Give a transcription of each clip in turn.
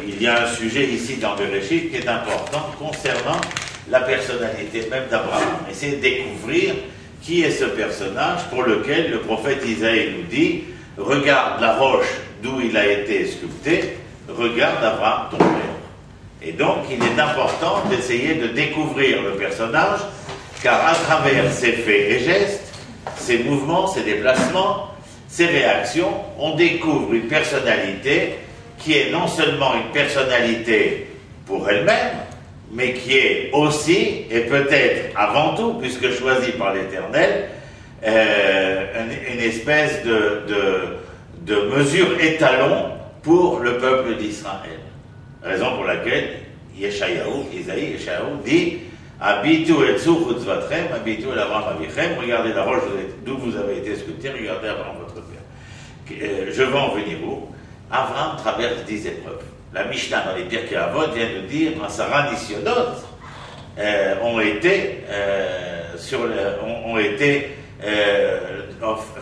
Il y a un sujet ici dans Bereshit qui est important concernant la personnalité même d'Abraham. Essayez de découvrir qui est ce personnage pour lequel le prophète Isaïe nous dit « Regarde la roche d'où il a été sculpté, regarde Abraham ton père ». Et donc il est important d'essayer de découvrir le personnage, car à travers ses faits et gestes, ses mouvements, ses déplacements, ses réactions, on découvre une personnalité qui est non seulement une personnalité pour elle-même, mais qui est aussi, et peut-être avant tout, puisque choisie par l'Éternel, une espèce de mesure étalon pour le peuple d'Israël. Raison pour laquelle Isaïe dit « Habitu et tzufut zvatrem, habitu el Avraham avichem » regardez la roche d'où vous avez été sculpté, regardez Abraham votre père. Je vais en venir où? Abraham traverse 10 épreuves. La Mishnah dans les Pirkei Avot vient de dire « Asara nisyonot » ont été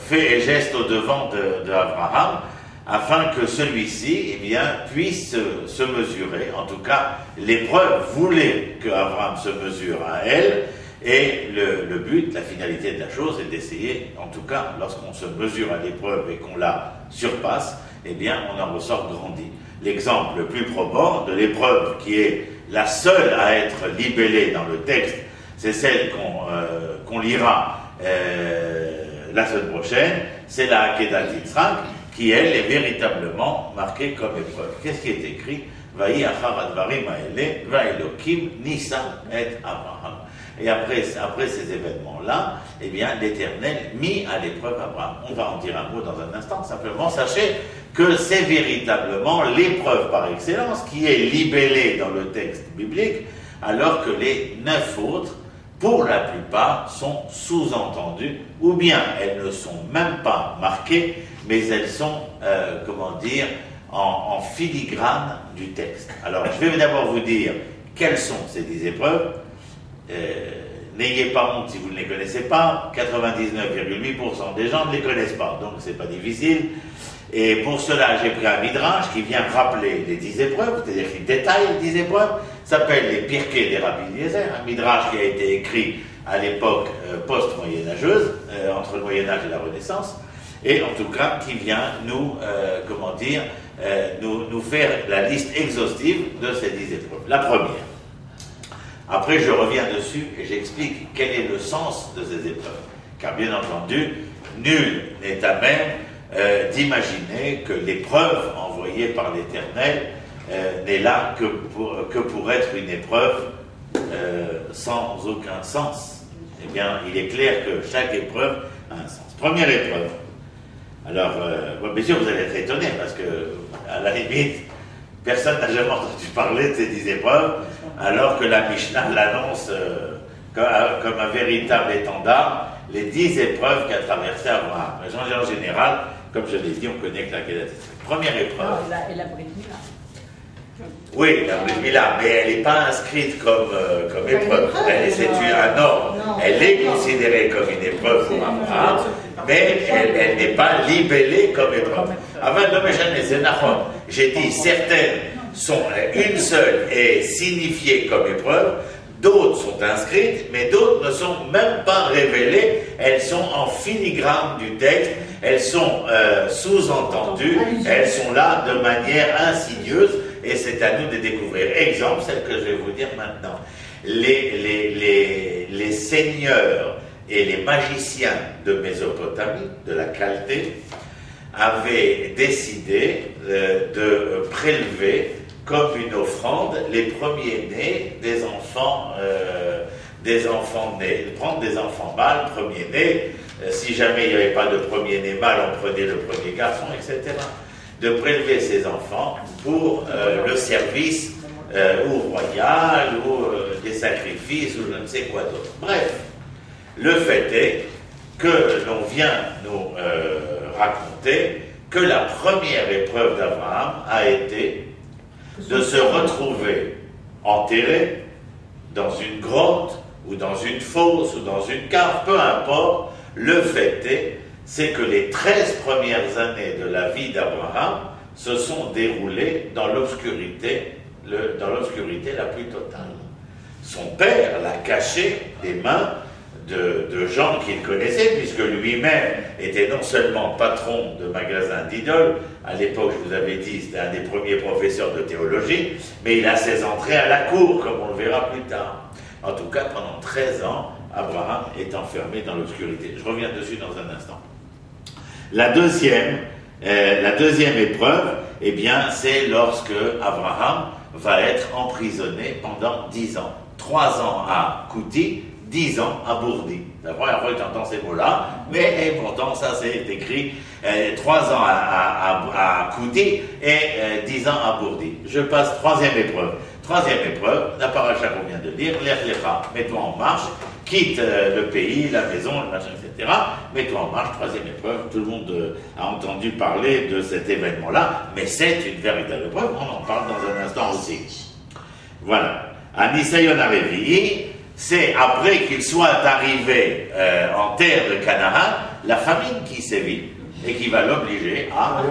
faits et gestes au devant d'Abraham afin que celui-ci puisse se mesurer. En tout cas, l'épreuve voulait que Abraham se mesure à elle, et le but, la finalité de la chose est d'essayer, en tout cas, lorsqu'on se mesure à l'épreuve et qu'on la surpasse, on en ressort grandi. L'exemple le plus probant de l'épreuve qui est la seule à être libellée dans le texte, c'est celle qu'on lira la semaine prochaine, c'est la Akedat Yitzhak, qui elle est véritablement marquée comme épreuve. Qu'est-ce qui est écrit? Vayi achar advarim haele, vaelokim nisa et Abraham. Et après ces événements-là, l'Éternel mit à l'épreuve Abraham. On va en dire un mot dans un instant. Simplement, sachez que c'est véritablement l'épreuve par excellence qui est libellée dans le texte biblique, alors que les 9 autres, pour la plupart, sont sous-entendues, ou bien elles ne sont même pas marquées, mais elles sont, en filigrane du texte. Alors, je vais d'abord vous dire quelles sont ces 10 épreuves. N'ayez pas honte si vous ne les connaissez pas. 99,8% des gens ne les connaissent pas, donc c'est pas difficile. Et pour cela, j'ai pris un midrash qui vient rappeler les 10 épreuves, c'est-à-dire qui détaille les 10 épreuves, s'appelle les Pirkei des Rabbi Eliezer, un midrash qui a été écrit à l'époque post-moyenâgeuse, entre le Moyen-Âge et la Renaissance, et en tout cas qui vient nous, nous faire la liste exhaustive de ces 10 épreuves. La première. Après, je reviens dessus et j'explique quel est le sens de ces épreuves. Car bien entendu, nul n'est à même d'imaginer que l'épreuve envoyée par l'Éternel n'est là que pour être une épreuve sans aucun sens. Il est clair que chaque épreuve a un sens. Première épreuve. Alors, bien sûr, vous allez être étonné parce que, à la limite, personne n'a jamais entendu parler de ces 10 épreuves, alors que la Mishnah l'annonce comme un véritable étendard, les 10 épreuves qu'a traversé Abraham. En général, comme je l'ai dit, on connaît que la Kedat. Première épreuve. Et la Brit Mila. Oui, la Brit Mila, mais elle n'est pas inscrite comme épreuve. C'est un ordre. Elle est considérée comme une épreuve pour Abraham, mais elle n'est pas libellée comme épreuve. J'ai dit certaines sont une seule est signifiée comme épreuve, d'autres sont inscrites, mais d'autres ne sont même pas révélées, elles sont en filigrane du texte, elles sont sous-entendues, elles sont là de manière insidieuse, et c'est à nous de découvrir. Exemple, celle que je vais vous dire maintenant. Les seigneurs et les magiciens de Mésopotamie, de la Chaldée, avaient décidé de prélever comme une offrande les premiers-nés des enfants nés, prendre des enfants mâles, premiers-nés, si jamais il n'y avait pas de premier-né mâle, on prenait le premier garçon, etc. De prélever ces enfants pour le service ou royal, ou des sacrifices, ou je ne sais quoi d'autre. Bref, le fait est que l'on vient nous raconter que la première épreuve d'Abraham a été de se retrouver enterré dans une grotte ou dans une fosse ou dans une cave, peu importe. Le fait est, c'est que les 13 premières années de la vie d'Abraham se sont déroulés dans l'obscurité la plus totale. Son père l'a caché des mains de gens qu'il connaissait, puisque lui-même était non seulement patron de magasin d'idoles, à l'époque, je vous avais dit, c'était un des premiers professeurs de théologie, mais il a ses entrées à la cour, comme on le verra plus tard. En tout cas, pendant 13 ans, Abraham est enfermé dans l'obscurité. Je reviens dessus dans un instant. La deuxième épreuve, eh bien, c'est lorsque Abraham va être emprisonné pendant 10 ans. 3 ans à Kouti, 10 ans à Bourdi. C'est la première fois que j'entends ces mots-là, mais pourtant ça c'est écrit 3 ans à Kouti et 10 ans à Bourdi. Je passe troisième épreuve. Troisième épreuve, la paracha qu'on vient de lire, Lech Lecha, mets-toi en marche, quitte le pays, la maison, le machin, etc. Mets-toi en marche, troisième épreuve. Tout le monde a entendu parler de cet événement-là, mais c'est une véritable épreuve, on en parle dans un instant aussi. Voilà. À Nisayon Arevi, c'est après qu'il soit arrivé en terre de Canaan, la famine qui sévit et qui va l'obliger à...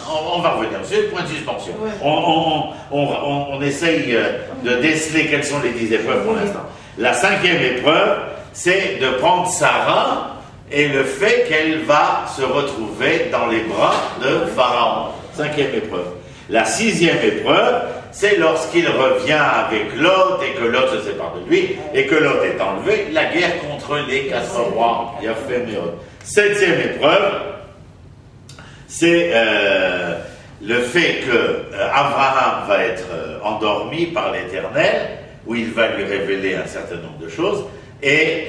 On va revenir dessus, point de suspension. On essaye de déceler quelles sont les 10 épreuves pour l'instant. La cinquième épreuve, c'est de prendre Sarah et le fait qu'elle va se retrouver dans les bras de Pharaon. Cinquième épreuve. La sixième épreuve, c'est lorsqu'il revient avec Lot et que Lot se sépare de lui et que Lot est enlevé, la guerre contre les 4 rois. Il a fait mieux. Septième épreuve, c'est le fait que Abraham va être endormi par l'Éternel, où il va lui révéler un certain nombre de choses, et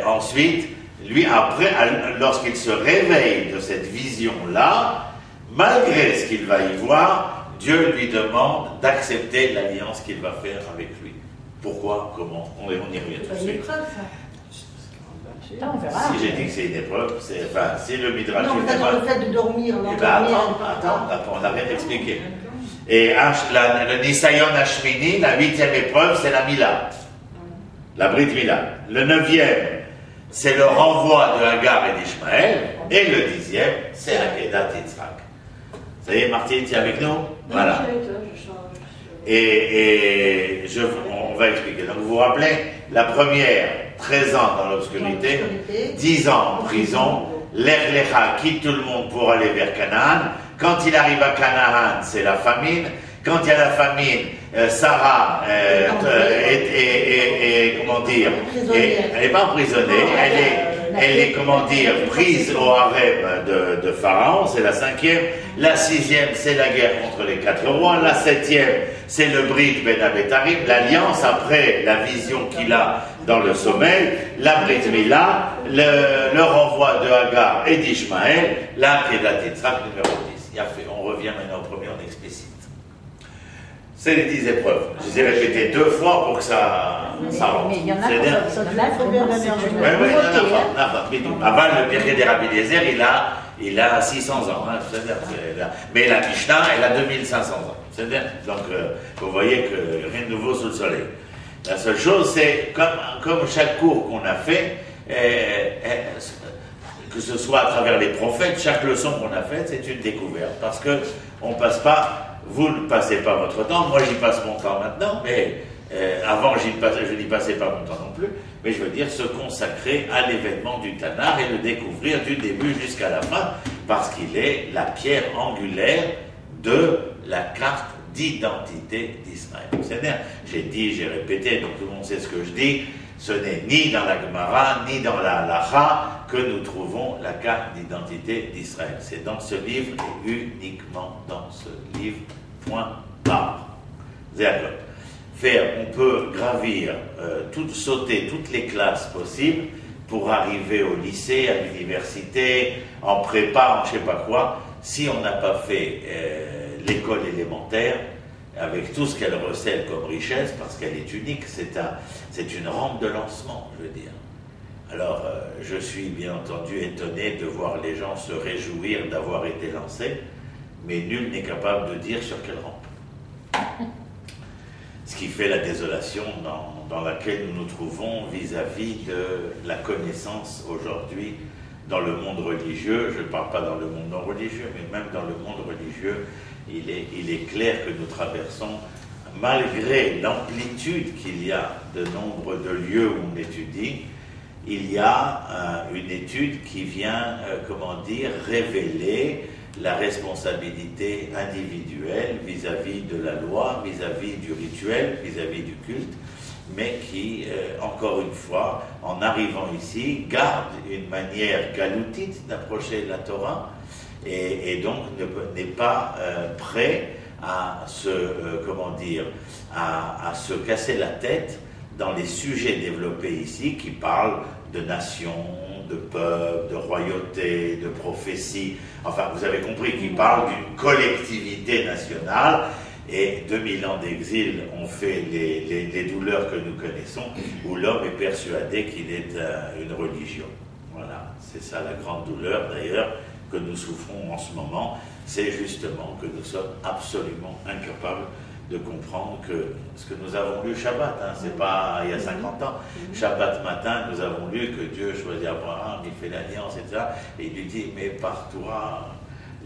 ensuite, lui, après, lorsqu'il se réveille de cette vision-là, malgré ce qu'il va y voir, Dieu lui demande d'accepter l'alliance qu'il va faire avec lui. Pourquoi? Comment? On y revient tout de suite. Si j'ai dit que c'est une épreuve, c'est le Midrash. Non, mais dans le fait de dormir. Attends, on n'a rien expliqué. Et le Nisayon Hashmini, la 8e épreuve, c'est la Mila. La Brit Mila. Le 9e, c'est le renvoi de Hagar et d'Ishmaël. Et le 10e, c'est Akedat Yitzhak. Ça y est, Martine, tu es avec nous? Voilà. Et on va expliquer. Donc, vous vous rappelez, la première, 13 ans dans l'obscurité, 10 ans en prison, Lech Lecha quitte tout le monde pour aller vers Canaan. Quand il arrive à Canaan, c'est la famine. Quand il y a la famine, Sarah est comment dire, elle n'est pas emprisonnée, elle est, comment dire, prise au harem de Pharaon, c'est la 5e. La 6e, c'est la guerre contre les 4 rois. La 7e, c'est le Brit Ben Abetarim, l'alliance après la vision qu'il a dans le sommeil. La Brit Mila, le renvoi de Hagar et d'Ishmaël. La Kedat Yitzhak numéro 10. On revient maintenant au premier, on explicite. C'est les 10 épreuves. Je les ai répétées 2 fois pour que ça rentre. Mais il y en a qui sont là, il faut bien la faire. Oui, il y en a pas. Avant, le Pirkei des Rabbi Eliezer, il a 600 ans. Hein, mais la Mishnah, elle a 2500 ans. C'est-à-dire, donc, vous voyez que rien de nouveau sous le soleil. La seule chose, c'est, comme chaque cours qu'on a fait, que ce soit à travers les prophètes, chaque leçon qu'on a faite, c'est une découverte. Parce que on passe pas... Vous ne passez pas votre temps, moi j'y passe mon temps maintenant, mais avant je n'y passais pas mon temps non plus, mais je veux dire se consacrer à l'événement du Tanakh et le découvrir du début jusqu'à la fin, parce qu'il est la pierre angulaire de la carte d'identité d'Israël. C'est-à-dire, j'ai répété, donc tout le monde sait ce que je dis, ce n'est ni dans la Gemara, ni dans la Halacha que nous trouvons la carte d'identité d'Israël. C'est dans ce livre et uniquement dans ce livre, point barre. D'accord. On peut gravir, sauter toutes les classes possibles pour arriver au lycée, à l'université, en prépa, en je ne sais pas quoi, si on n'a pas fait l'école élémentaire, avec tout ce qu'elle recèle comme richesse, parce qu'elle est unique, c'est une rampe de lancement, je veux dire. Alors, je suis bien entendu étonné de voir les gens se réjouir d'avoir été lancés, mais nul n'est capable de dire sur quelle rampe. Ce qui fait la désolation dans laquelle nous nous trouvons vis-à-vis de la connaissance aujourd'hui dans le monde religieux, je ne parle pas dans le monde non religieux, mais même dans le monde religieux, il est clair que nous traversons, malgré l'amplitude qu'il y a de nombre de lieux où on étudie, il y a une étude qui vient, révéler la responsabilité individuelle vis-à-vis de la loi, vis-à-vis du rituel, vis-à-vis du culte, mais qui, encore une fois, en arrivant ici, garde une manière galoutite d'approcher la Torah et donc n'est pas prêt à à se casser la tête dans les sujets développés ici qui parlent de nation, de peuple, de royauté, de prophétie. Enfin, vous avez compris qu'il parle d'une collectivité nationale et 2000 ans d'exil ont fait les douleurs que nous connaissons où l'homme est persuadé qu'il est une religion. Voilà, c'est ça la grande douleur d'ailleurs que nous souffrons en ce moment, c'est justement que nous sommes absolument incapables de comprendre que ce que nous avons lu Shabbat, c'est pas il y a 50 ans, Shabbat matin, nous avons lu que Dieu choisit Abraham, il fait l'alliance, etc. Et il lui dit, mais par toi,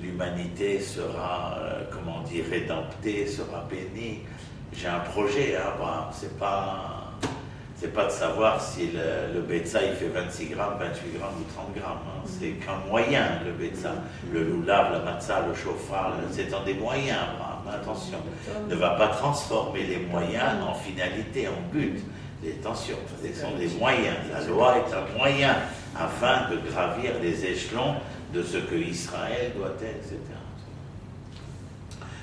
l'humanité sera, rédemptée, sera bénie. J'ai un projet, Abraham, c'est pas de savoir si le Betsa il fait 26 grammes, 28 grammes ou 30 grammes. C'est qu'un moyen, le Betsa. Le loulav, la matzah, le chauffard, c'est un des moyens, Abraham. Attention, ne va pas transformer les moyens en finalité, en but. Attention, ce sont des moyens. La loi est un moyen afin de gravir les échelons de ce que Israël doit être, etc.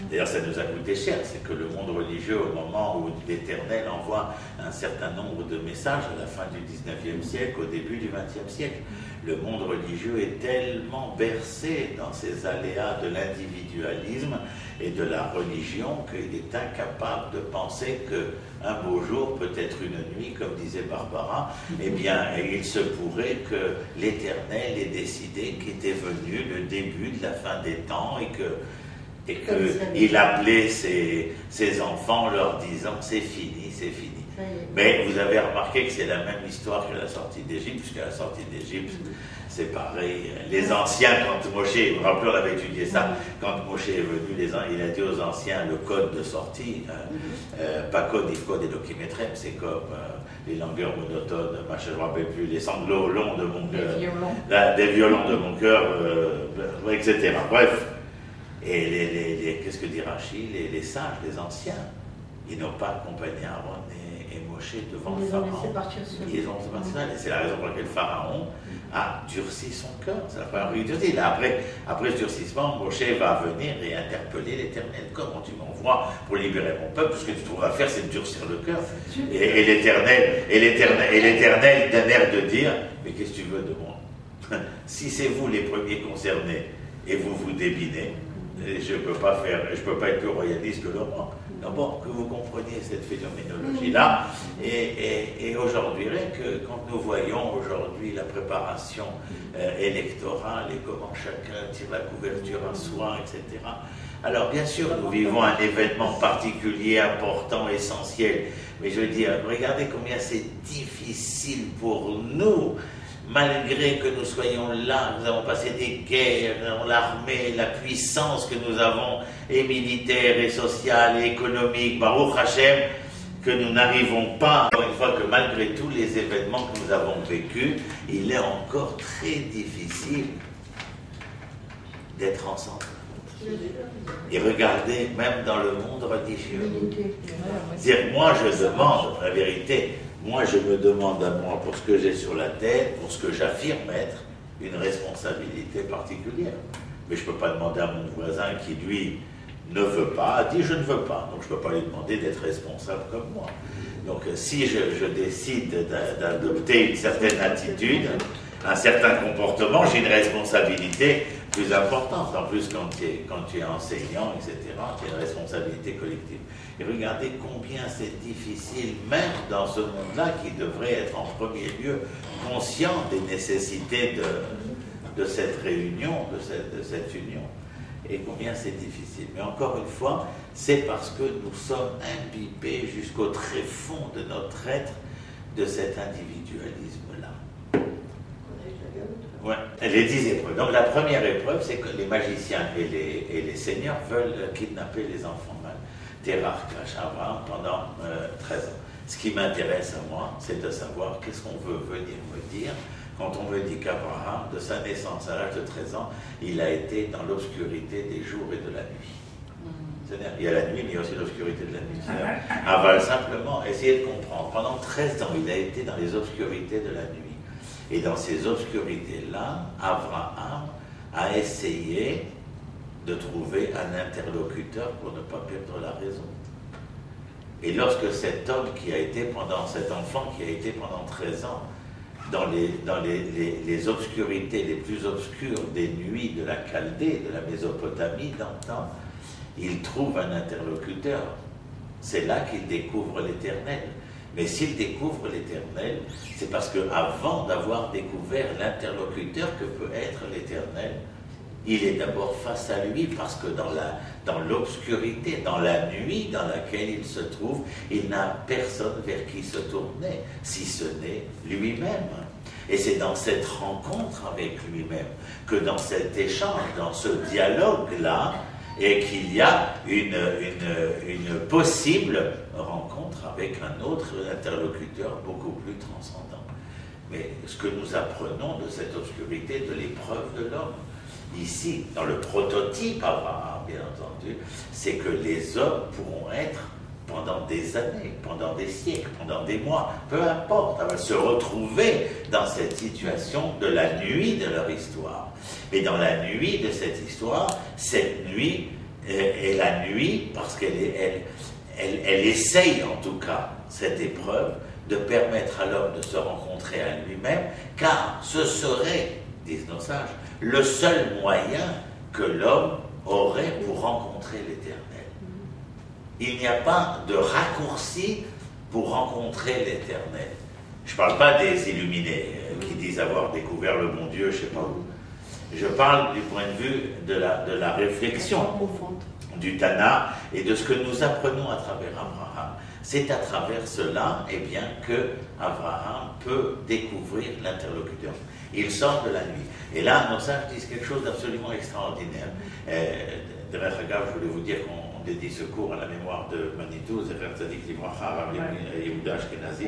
D'ailleurs, ça nous a coûté cher, c'est que le monde religieux, au moment où l'Éternel envoie un certain nombre de messages à la fin du 19e siècle, au début du 20e siècle, le monde religieux est tellement bercé dans ces aléas de l'individualisme et de la religion qu'il est incapable de penser qu'un beau jour, peut-être une nuit, comme disait Barbara, eh bien, il se pourrait que l'Éternel ait décidé qu'était venu le début de la fin des temps et qu'il appelait ses enfants leur disant c'est fini, c'est fini. Mais vous avez remarqué que c'est la même histoire que la sortie d'Égypte, puisqu'à la sortie d'Égypte, c'est pareil. Les anciens, quand Moshe, vous vous rappelez, on avait étudié ça, quand Moshe est venu, il a dit aux anciens le code de sortie, pas code, il code et dokimétrem, c'est comme les langueurs monotones, je ne me rappelle plus, les sanglots longs de mon cœur, des violons de mon cœur, etc. Bref. Et qu'est-ce que dit Rachid, les sages, les anciens, ils n'ont pas accompagné Aaron et Moshe devant le Pharaon. Ils ont et c'est la raison pour laquelle Pharaon a durci son cœur. C'est la première durci. Après ce durcissement, Moshe va venir et interpeller l'Éternel. Comment tu m'envoies pour libérer mon peuple? Tout ce que tu trouves à faire, c'est de durcir le cœur. Et l'Éternel d'un air de dire, mais qu'est-ce que tu veux de moi? Si c'est vous les premiers concernés et vous vous débinez, je ne peux pas être plus royaliste que le roi. D'abord, que vous compreniez cette phénoménologie-là. Et aujourd'hui, quand nous voyons aujourd'hui la préparation électorale et comment chacun tire la couverture à soi, etc. Alors, bien sûr, nous vivons un événement particulier, important, essentiel. Mais je veux dire, regardez combien c'est difficile pour nous. Malgré que nous soyons là, nous avons passé des guerres, l'armée, la puissance que nous avons, et militaire, et sociale, et économique, Baruch Hashem, que nous n'arrivons pas, encore une fois, que malgré tous les événements que nous avons vécus, il est encore très difficile d'être ensemble. Et regardez, même dans le monde religieux. C'est-à-dire, moi je demande, la vérité, moi, je me demande à moi, pour ce que j'ai sur la tête, pour ce que j'affirme être, une responsabilité particulière. Mais je ne peux pas demander à mon voisin qui, lui, ne veut pas, dit je ne veux pas. Donc, je ne peux pas lui demander d'être responsable comme moi. Donc, si je décide d'adopter une certaine attitude, un certain comportement, j'ai une responsabilité plus importante. En plus, quand tu es enseignant, etc., tu as une responsabilité collective. Et regardez combien c'est difficile, même dans ce monde-là, qui devrait être en premier lieu conscient des nécessités de cette réunion, de cette union. Et combien c'est difficile. Mais encore une fois, c'est parce que nous sommes imbibés jusqu'au très fond de notre être de cet individualisme-là. Ouais, les 10 épreuves. Donc la première épreuve, c'est que les magiciens et les seigneurs veulent kidnapper les enfants mâles. Terach cache Abraham pendant 13 ans. Ce qui m'intéresse à moi, c'est de savoir qu'est-ce qu'on veut venir me dire quand on me dit qu'Abraham, de sa naissance à l'âge de 13 ans, il a été dans l'obscurité des jours et de la nuit. C'est-à-dire, il y a la nuit, mais il y a aussi l'obscurité de la nuit. On va simplement essayer de comprendre. Pendant 13 ans, il a été dans les obscurités de la nuit. Et dans ces obscurités-là, Abraham a essayé de trouver un interlocuteur pour ne pas perdre la raison. Et lorsque cet homme cet enfant qui a été pendant 13 ans dans les obscurités les plus obscures des nuits de la Chaldée, de la Mésopotamie d'antan, il trouve un interlocuteur. C'est là qu'il découvre l'Éternel. Mais s'il découvre l'Éternel, c'est parce qu'avant d'avoir découvert l'interlocuteur que peut être l'Éternel, il est d'abord face à lui, parce que dans l'obscurité, dans la nuit dans laquelle il se trouve, il n'a personne vers qui se tourner, si ce n'est lui-même. Et c'est dans cette rencontre avec lui-même, que dans cet échange, dans ce dialogue-là, et qu'il y a une possible rencontre avec un autre interlocuteur beaucoup plus transcendant. Mais ce que nous apprenons de cette obscurité, de l'épreuve de l'homme, ici, dans le prototype Abraham, bien entendu, c'est que les hommes pourront être pendant des années, pendant des siècles, pendant des mois, peu importe, on va se retrouver dans cette situation de la nuit de leur histoire. Mais dans la nuit de cette histoire, cette nuit est la nuit parce qu'elle essaye en tout cas, cette épreuve, de permettre à l'homme de se rencontrer à lui-même, car ce serait, disent nos sages, le seul moyen que l'homme aurait pour rencontrer l'Éternel. Il n'y a pas de raccourci pour rencontrer l'Éternel. Je ne parle pas des illuminés qui disent avoir découvert le bon Dieu, je ne sais pas où. Je parle du point de vue de la réflexion du Tana et de ce que nous apprenons à travers Abraham. C'est à travers cela, eh bien, que Abraham peut découvrir l'interlocuteur. Il sort de la nuit. Et là, nos sages disent quelque chose d'absolument extraordinaire. De Rachagav, je voulais vous dire qu'on dédie ce cours à la mémoire de Manitou, Zecher Tzadik Livracha, Rav Yehuda Ashkenazi,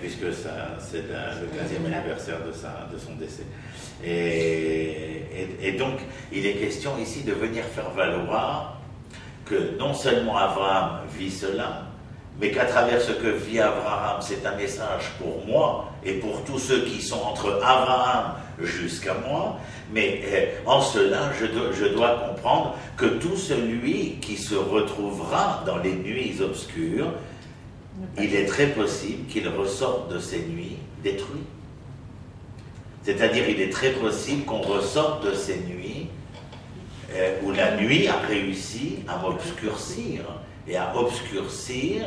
puisque c'est le 15e anniversaire de son décès. Et donc, il est question ici de venir faire valoir que non seulement Abraham vit cela, mais qu'à travers ce que vit Abraham, c'est un message pour moi et pour tous ceux qui sont entre Abraham jusqu'à moi, mais en cela, je dois comprendre que tout celui qui se retrouvera dans les nuits obscures, il est très possible qu'il ressorte de ces nuits détruit. C'est-à-dire, il est très possible qu'on ressorte de ces nuits où la nuit a réussi à m'obscurcir et à obscurcir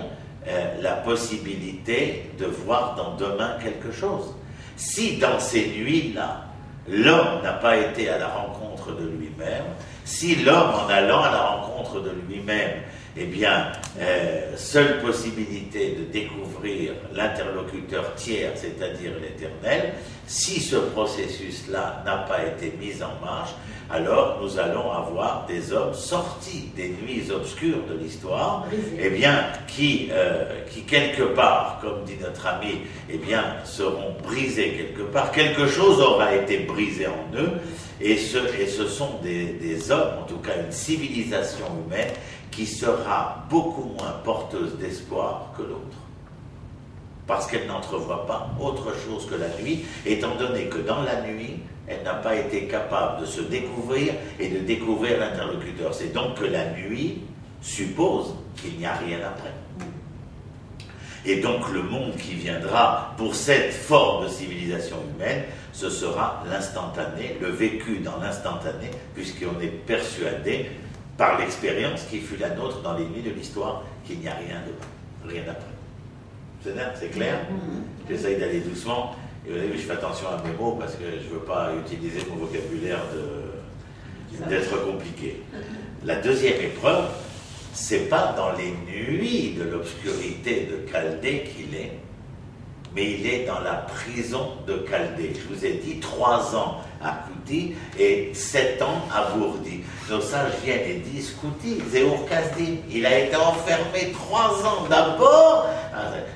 la possibilité de voir dans demain quelque chose. Si dans ces nuits-là, l'homme n'a pas été à la rencontre de lui-même, si l'homme, en allant à la rencontre de lui-même, eh bien, seule possibilité de découvrir l'interlocuteur tiers, c'est-à-dire l'Éternel, si ce processus-là n'a pas été mis en marche, alors nous allons avoir des hommes sortis des nuits obscures de l'histoire, eh bien, qui quelque part, comme dit notre ami, eh bien, seront brisés quelque part. Quelque chose aura été brisé en eux, et ce sont des hommes, en tout cas une civilisation humaine, qui sera beaucoup moins porteuse d'espoir que l'autre. Parce qu'elle n'entrevoit pas autre chose que la nuit, étant donné que dans la nuit, elle n'a pas été capable de se découvrir et de découvrir l'interlocuteur. C'est donc que la nuit suppose qu'il n'y a rien après. Et donc le monde qui viendra pour cette forme de civilisation humaine, ce sera l'instantané, le vécu dans l'instantané, puisqu'on est persuadé par l'expérience qui fut la nôtre dans les nuits de l'histoire qu'il n'y a rien après. C'est clair? J'essaye d'aller doucement. Et vous avez vu, je fais attention à mes mots parce que je ne veux pas utiliser mon vocabulaire d'être compliqué. La deuxième épreuve, c'est pas dans les nuits de l'obscurité de Chaldée qu'il est, mais il est dans la prison de Chaldée. Je vous ai dit 3 ans à Kouti et 7 ans à Bourdi. Nos sages viennent et disent Kouti, c'est Ur-Kasdim. Il a été enfermé 3 ans d'abord.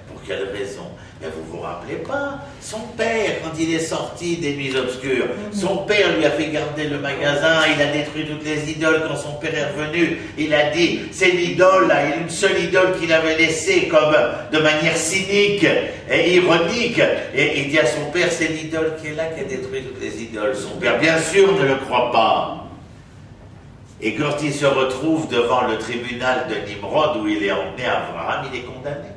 Pour quelle raison? Mais vous vous rappelez pas, son père, quand il est sorti des nuits obscures, son père lui a fait garder le magasin, il a détruit toutes les idoles. Quand son père est revenu, il a dit, c'est l'idole là, une seule idole qu'il avait laissée comme de manière cynique et ironique. Et il dit à son père, c'est l'idole qui est là qui a détruit toutes les idoles. Son père, bien sûr, ne le croit pas. Et quand il se retrouve devant le tribunal de Nimrod, où il est emmené Abraham, il est condamné.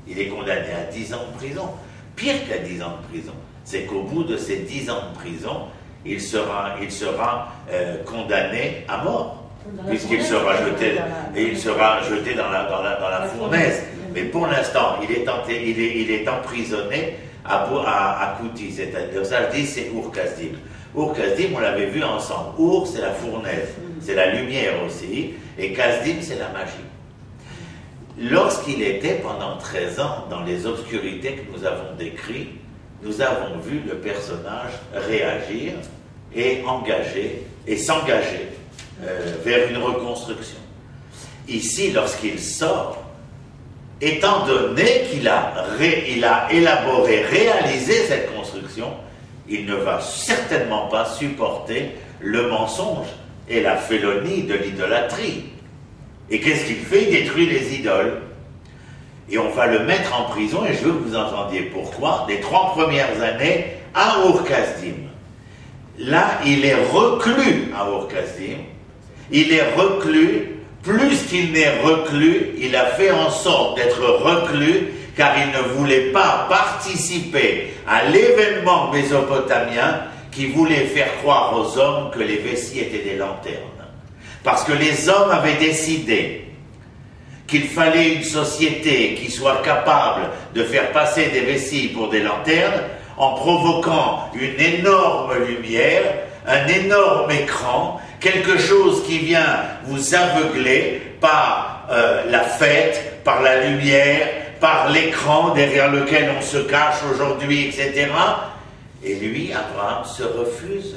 Il est condamné à 10 ans de prison. Pire qu'à 10 ans de prison, c'est qu'au bout de ces 10 ans de prison, il sera condamné à mort, puisqu'il sera jeté, dans la fournaise. Mais pour l'instant, il est emprisonné à Kouti, c'est-à-dire, ça je dis, c'est Ur-Kasdim. Ur-Kasdim, on l'avait vu ensemble. Ur, c'est la fournaise, c'est la lumière aussi, et Kasdim, c'est la magie. Lorsqu'il était pendant 13 ans dans les obscurités que nous avons décrites, nous avons vu le personnage réagir et s'engager vers une reconstruction. Ici, lorsqu'il sort, étant donné qu'il a élaboré, réalisé cette construction, il ne va certainement pas supporter le mensonge et la félonie de l'idolâtrie. Et qu'est-ce qu'il fait? Il détruit les idoles. Et on va le mettre en prison, et je veux que vous entendiez pourquoi, les 3 premières années à Ur-Kasdim. Là, il est reclus à Ur-Kasdim. Il est reclus, plus qu'il n'est reclus, il a fait en sorte d'être reclus, car il ne voulait pas participer à l'événement mésopotamien qui voulait faire croire aux hommes que les vessies étaient des lanternes. Parce que les hommes avaient décidé qu'il fallait une société qui soit capable de faire passer des vessies pour des lanternes en provoquant une énorme lumière, un énorme écran, quelque chose qui vient vous aveugler par la fête, par la lumière, par l'écran derrière lequel on se cache aujourd'hui, etc. Et lui, Abraham, se refuse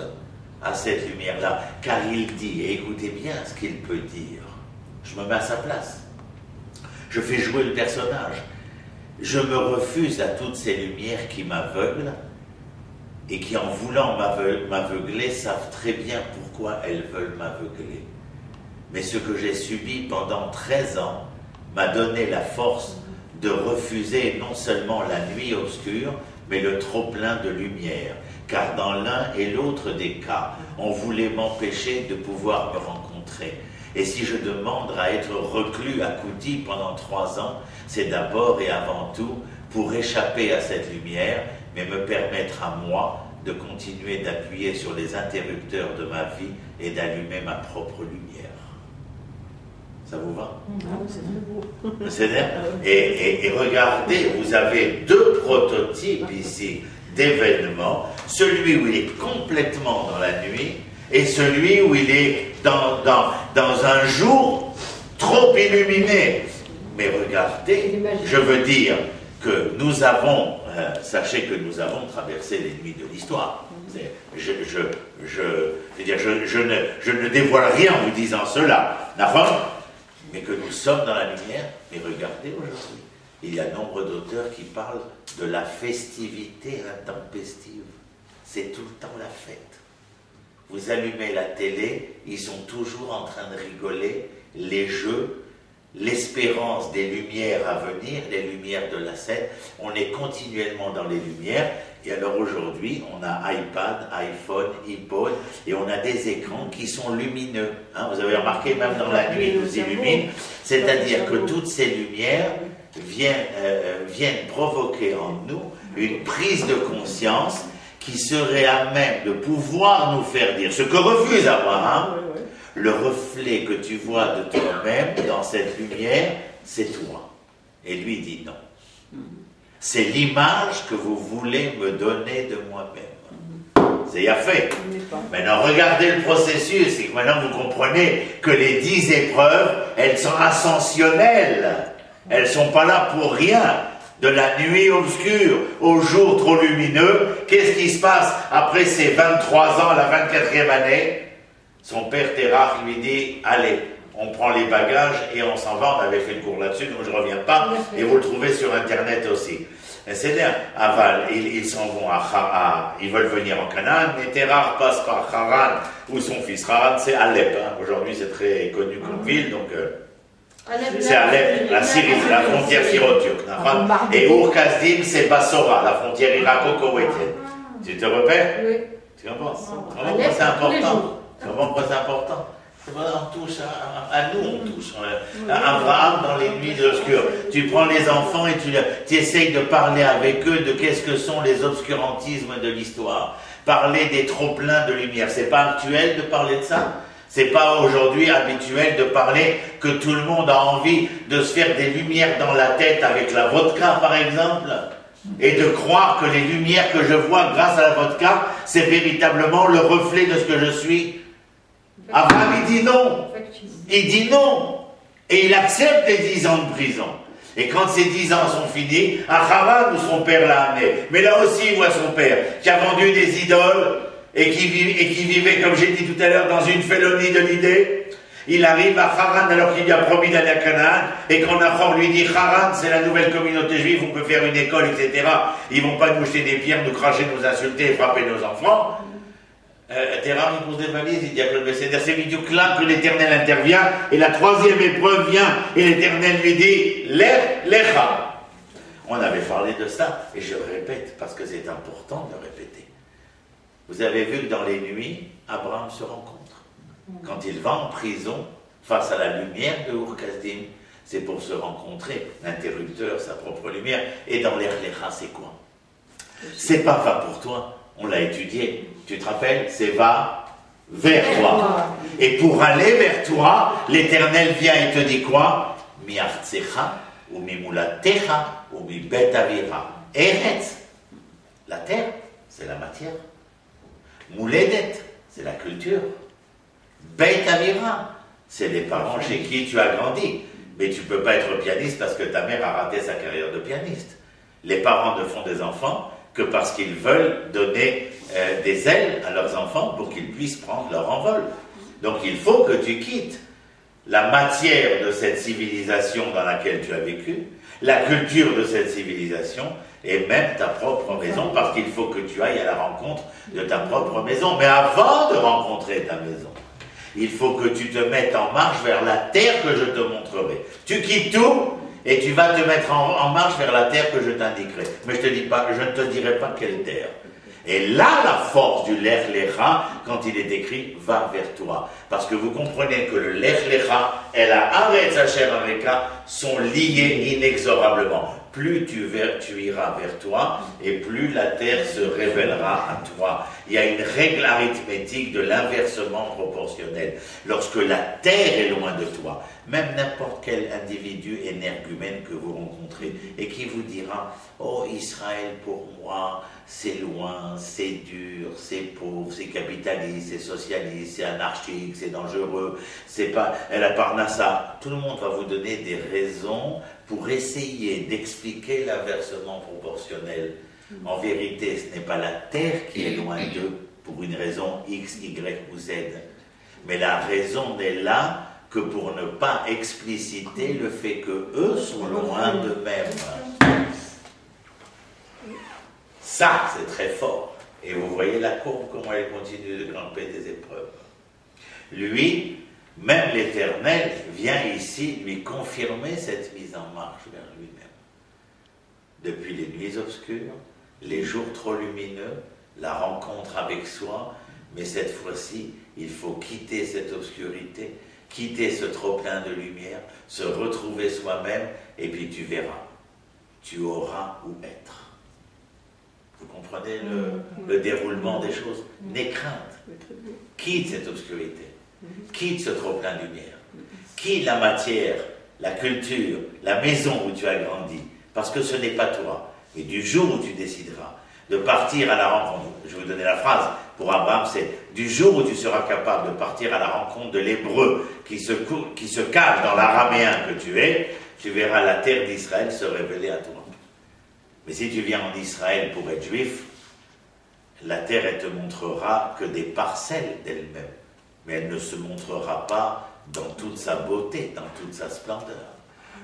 à cette lumière-là, car il dit, et écoutez bien ce qu'il peut dire, je me mets à sa place, je fais jouer le personnage, je me refuse à toutes ces lumières qui m'aveuglent, et qui en voulant m'aveugler savent très bien pourquoi elles veulent m'aveugler. Mais ce que j'ai subi pendant 13 ans m'a donné la force de refuser non seulement la nuit obscure, mais le trop-plein de lumière. Car dans l'un et l'autre des cas, on voulait m'empêcher de pouvoir me rencontrer. Et si je demande à être reclus à Kouti pendant 3 ans, c'est d'abord et avant tout pour échapper à cette lumière, mais me permettre à moi de continuer d'appuyer sur les interrupteurs de ma vie et d'allumer ma propre lumière. Ça vous va? C'est bien. Et regardez, vous avez 2 prototypes ici d'événements, celui où il est complètement dans la nuit et celui où il est dans un jour trop illuminé. Mais regardez, je veux dire que nous avons, sachez que nous avons traversé les nuits de l'histoire. Je ne dévoile rien en vous disant cela, d'accord? Mais que nous sommes dans la lumière. Mais regardez aujourd'hui, il y a nombre d'auteurs qui parlent de la festivité intempestive. C'est tout le temps la fête. Vous allumez la télé, ils sont toujours en train de rigoler, les jeux, l'espérance des lumières à venir, les lumières de la scène. On est continuellement dans les lumières. Et alors aujourd'hui, on a iPad, iPhone, iPod, et on a des écrans qui sont lumineux. Hein, vous avez remarqué, même dans la nuit, ils nous illuminent. C'est-à-dire que toutes ces lumières viennent provoquer en nous une prise de conscience qui serait à même de pouvoir nous faire dire, ce que refuse Abraham, le reflet que tu vois de toi-même dans cette lumière, c'est toi. Et lui dit non. C'est l'image que vous voulez me donner de moi-même. C'est fait. Maintenant, regardez le processus, et maintenant vous comprenez que les 10 épreuves, elles sont ascensionnelles. Elles ne sont pas là pour rien. de la nuit obscure au jour trop lumineux. Qu'est-ce qui se passe après ses 23 ans, la 24e année? Son père Terach lui dit, allez, on prend les bagages et on s'en va. On avait fait le cours là-dessus, donc je ne reviens pas. Et vous le trouvez sur Internet aussi. C'est bien, Aval, ils s'en vont ils veulent venir en Canaan, mais Terach passe par Haran, où son fils Haran, c'est Alep. Hein. Aujourd'hui, c'est très connu comme ville, donc c'est Alep, la Syrie, la frontière syro-turque. Et Ur-Kasdim, c'est Bassora, la frontière irako-koweïtienne. Tu te repères? Oui. Tu comprends? C'est important. Tu comprends pourquoi c'est important? Voilà, on touche à nous, on touche à Abraham dans les nuits obscures. Tu prends les enfants et tu essayes de parler avec eux de qu'est-ce que sont les obscurantismes de l'histoire. Parler des trop-pleins de lumière. C'est pas actuel de parler de ça? C'est pas aujourd'hui habituel de parler que tout le monde a envie de se faire des lumières dans la tête avec la vodka, par exemple? Et de croire que les lumières que je vois grâce à la vodka, c'est véritablement le reflet de ce que je suis? Abraham, il dit non. Il dit non. Et il accepte les 10 ans de prison. Et quand ces 10 ans sont finis, à Haran, où son père l'a amené, mais là aussi, il voit son père, qui a vendu des idoles, et qui vivait, comme j'ai dit tout à l'heure, dans une félonie de l'idée. Il arrive à Haran alors qu'il lui a promis d'aller à Canaan, et quand Nahor lui dit, Haran, c'est la nouvelle communauté juive, on peut faire une école, etc. Ils vont pas nous jeter des pierres, nous cracher, nous insulter et frapper nos enfants. Terach, il pose des valises, il dit à Claude Besséder, c'est vidéo là que l'Éternel intervient, et la troisième épreuve vient, et l'Éternel lui dit, Lecha. On avait parlé de ça, et je répète, parce que c'est important de répéter. Vous avez vu que dans les nuits, Abraham se rencontre. Quand il va en prison, face à la lumière de Ur-Kasdim, c'est pour se rencontrer. L'interrupteur, sa propre lumière, et dans l'Erlecha, c'est quoi? C'est pas va pour toi. On l'a étudié. Tu te rappelles? C'est va vers toi. Et pour aller vers toi, l'Éternel vient et te dit quoi? Mi artsecha, ou mi mulatecha, ou mi bet avira. Eretz. La terre, c'est la matière. Mouledet, c'est la culture. Bet avira, c'est les parents chez qui tu as grandi. Mais tu ne peux pas être pianiste parce que ta mère a raté sa carrière de pianiste. Les parents ne font des enfants que parce qu'ils veulent donner des ailes à leurs enfants pour qu'ils puissent prendre leur envol. Donc il faut que tu quittes la matière de cette civilisation dans laquelle tu as vécu, la culture de cette civilisation, et même ta propre maison, parce qu'il faut que tu ailles à la rencontre de ta propre maison. Mais avant de rencontrer ta maison, il faut que tu te mettes en marche vers la terre que je te montrerai. Tu quittes tout, et tu vas te mettre en marche vers la terre que je t'indiquerai. Mais je ne te dirai pas quelle terre. Et là, la force du Lech Lecha, quand il est écrit, va vers toi. Parce que vous comprenez que le Lech Lecha et la Aretz Asher Areka sont liés inexorablement. Plus tu iras vers toi, et plus la terre se révélera à toi. Il y a une règle arithmétique de l'inversement proportionnel. Lorsque la terre est loin de toi, même n'importe quel individu énergumène que vous rencontrez, et qui vous dira « Oh, Israël, pour moi, c'est loin, c'est dur, c'est pauvre, c'est capitaliste, c'est socialiste, c'est anarchique, c'est dangereux, c'est pas la Parnassa », tout le monde va vous donner des raisons pour essayer d'expliquer l'inversement proportionnel. En vérité, ce n'est pas la terre qui est loin d'eux pour une raison X, Y ou Z. Mais la raison n'est là que pour ne pas expliciter le fait que eux sont loin d'eux-mêmes. Ça, c'est très fort. Et vous voyez la courbe, comment elle continue de grimper des épreuves. Lui, même l'Éternel vient ici lui confirmer cette mise en marche vers lui-même. Depuis les nuits obscures, les jours trop lumineux, la rencontre avec soi, mais cette fois-ci, il faut quitter cette obscurité, quitter ce trop-plein de lumière, se retrouver soi-même, et puis tu verras, tu auras où être. Vous comprenez le déroulement des choses? N'aie crainte, quitte cette obscurité. Quitte ce trop-plein de lumière. Quitte la matière, la culture, la maison où tu as grandi. Parce que ce n'est pas toi. Mais du jour où tu décideras de partir à la rencontre, je vais vous donner la phrase, pour Abraham, c'est du jour où tu seras capable de partir à la rencontre de l'hébreu qui se cache dans l'araméen que tu es, tu verras la terre d'Israël se révéler à toi. Mais si tu viens en Israël pour être juif, la terre, elle te montrera que des parcelles d'elle-même. Mais elle ne se montrera pas dans toute sa beauté, dans toute sa splendeur.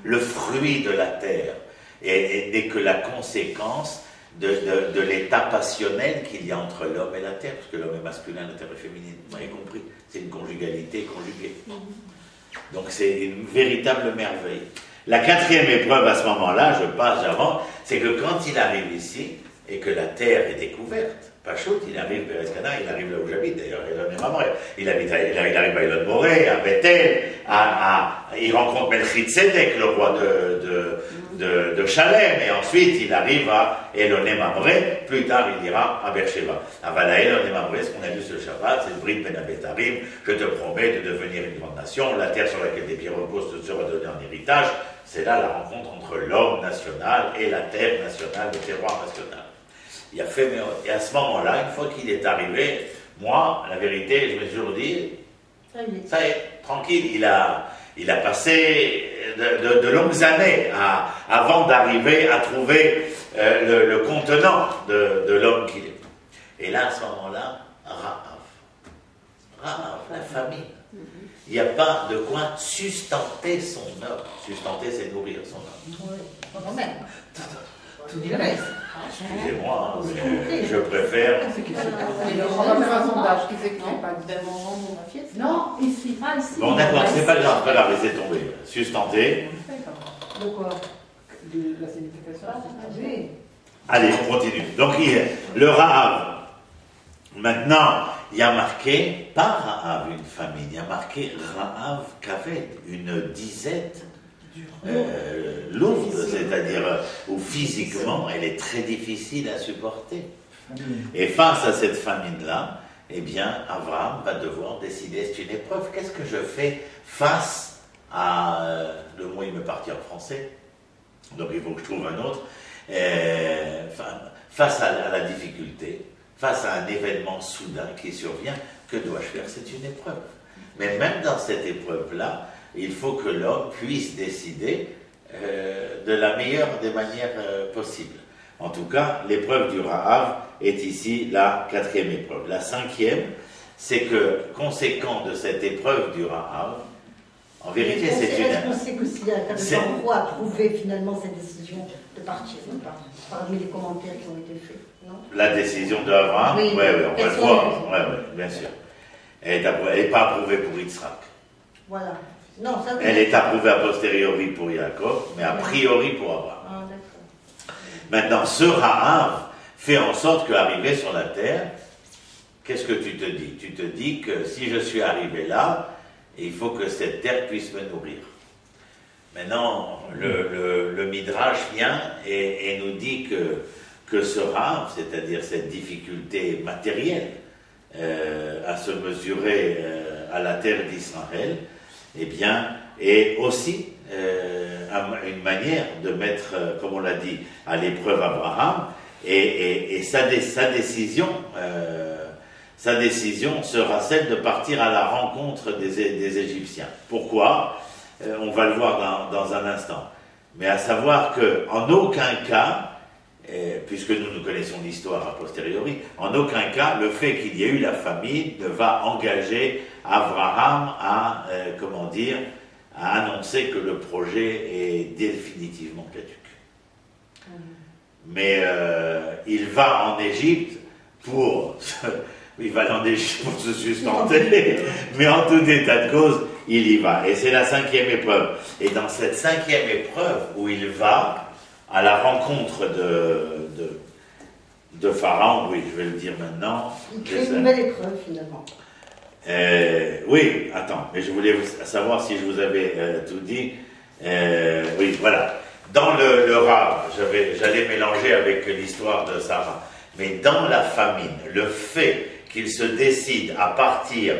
Le fruit de la terre n'est que la conséquence de l'état passionnel qu'il y a entre l'homme et la terre, parce que l'homme est masculin, la terre est féminine. Vous m'avez compris? C'est une conjugalité conjuguée. Donc c'est une véritable merveille. La quatrième épreuve à ce moment-là, j'avance, c'est que quand il arrive ici, et que la terre est découverte, Pachout, il arrive vers Escana, il arrive là où j'habite d'ailleurs, Elon et Mamre. Il arrive à Elon Moré, à Bethel, il rencontre Melchizedek, le roi de Chalem, et ensuite il arrive à Elon et Mamre, plus tard il ira à Beersheba. Voilà, Elon et Mamre, ce qu'on a vu sur le Shabbat, c'est le Brit Ben Abetarim, je te promets de devenir une grande nation, la terre sur laquelle tes pieds reposent te sera donnée en héritage. C'est là la rencontre entre l'homme national et la terre nationale, le terroir national. Il a fait, et à ce moment-là, une fois qu'il est arrivé, moi, la vérité, je me suis toujours dit, ça y est, tranquille, il a passé de longues années avant d'arriver à trouver le contenant de l'homme qu'il est. Et là, à ce moment-là, Rahav, la famine. Il n'y a pas de quoi sustenter son homme. Sustenter, c'est nourrir son homme. Oui, même. Tout dit le reste. Excusez-moi, je préfère. On va faire un sondage. Qui c'est qui n'est pas dit? Non, ici. Ah, ici. Bon, d'accord, c'est pas grave, laissez tomber. Sustenter. De quoi? De la signification. Oui. Allez, on continue. Donc, le Rahav. Maintenant, il y a marqué, pas Rahav, une famine, il y a marqué Rahav Kaved, une disette lourde, c'est-à-dire où physiquement elle est très difficile à supporter. Et face à cette famine-là, eh bien, Abraham va devoir décider, c'est une épreuve, qu'est-ce que je fais face à, le mot il me partit en français, donc il faut que je trouve un autre, face à la difficulté, face à un événement soudain qui survient, que dois-je faire? C'est une épreuve. Mais même dans cette épreuve-là, il faut que l'homme puisse décider de la meilleure des manières possibles. En tout cas, l'épreuve du Rahav est ici la quatrième épreuve. La cinquième, c'est que, conséquent de cette épreuve du Rahav, en vérité, c'est une... Est-ce qu'on sait que si le roi a approuvé finalement cette décision de partir, parmi les commentaires qui ont été faits, non? La décision d'Abraham, oui, on va le voir, bien sûr. Elle n'est pas approuvée pour Yitzhak. Voilà. Non, ça, elle est approuvée a posteriori pour Yaakov, mais a priori pour Abraham. Ah, d'accord. Maintenant, ce Rahav fait en sorte qu'arrivé sur la terre, qu'est-ce que tu te dis? Tu te dis que si je suis arrivé là, il faut que cette terre puisse me nourrir. Maintenant, le Midrash vient et nous dit que ce Rahav, c'est-à-dire cette difficulté matérielle à se mesurer à la terre d'Israël, eh bien, est aussi une manière de mettre, comme on l'a dit, à l'épreuve Abraham, et sa décision sera celle de partir à la rencontre des Égyptiens. Pourquoi? On va le voir dans un instant. Mais à savoir qu'en aucun cas, puisque nous connaissons l'histoire a posteriori, en aucun cas, le fait qu'il y ait eu la famine ne va engager Abraham à annoncer que le projet est définitivement caduc. Mais il va en Égypte pour se sustenter, mais en tout état de cause, il y va. Et c'est la cinquième épreuve. Et dans cette cinquième épreuve où il va à la rencontre de Pharaon, oui, je vais le dire maintenant. Il crée une nouvelle épreuve finalement. Oui, attends, mais je voulais savoir si je vous avais tout dit. Oui, voilà. Dans le Rav, j'allais mélanger avec l'histoire de Sarah, mais dans la famine, le fait qu'il se décide à partir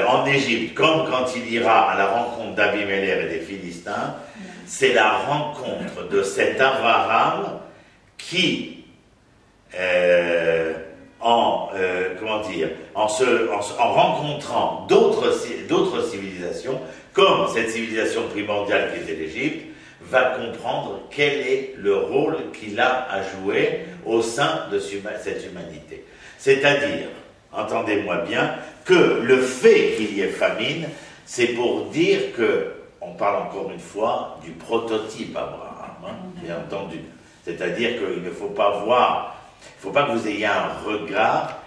en Égypte, comme quand il ira à la rencontre d'Abimelech et des Philistins, c'est la rencontre de cet Abraham qui, en rencontrant d'autres civilisations, comme cette civilisation primordiale qui était l'Égypte, va comprendre quel est le rôle qu'il a à jouer au sein de cette humanité. C'est-à-dire, entendez-moi bien, que le fait qu'il y ait famine, c'est pour dire que, on parle encore une fois du prototype Abraham, hein, bien entendu. C'est-à-dire qu'il ne faut pas voir, il ne faut pas que vous ayez un regard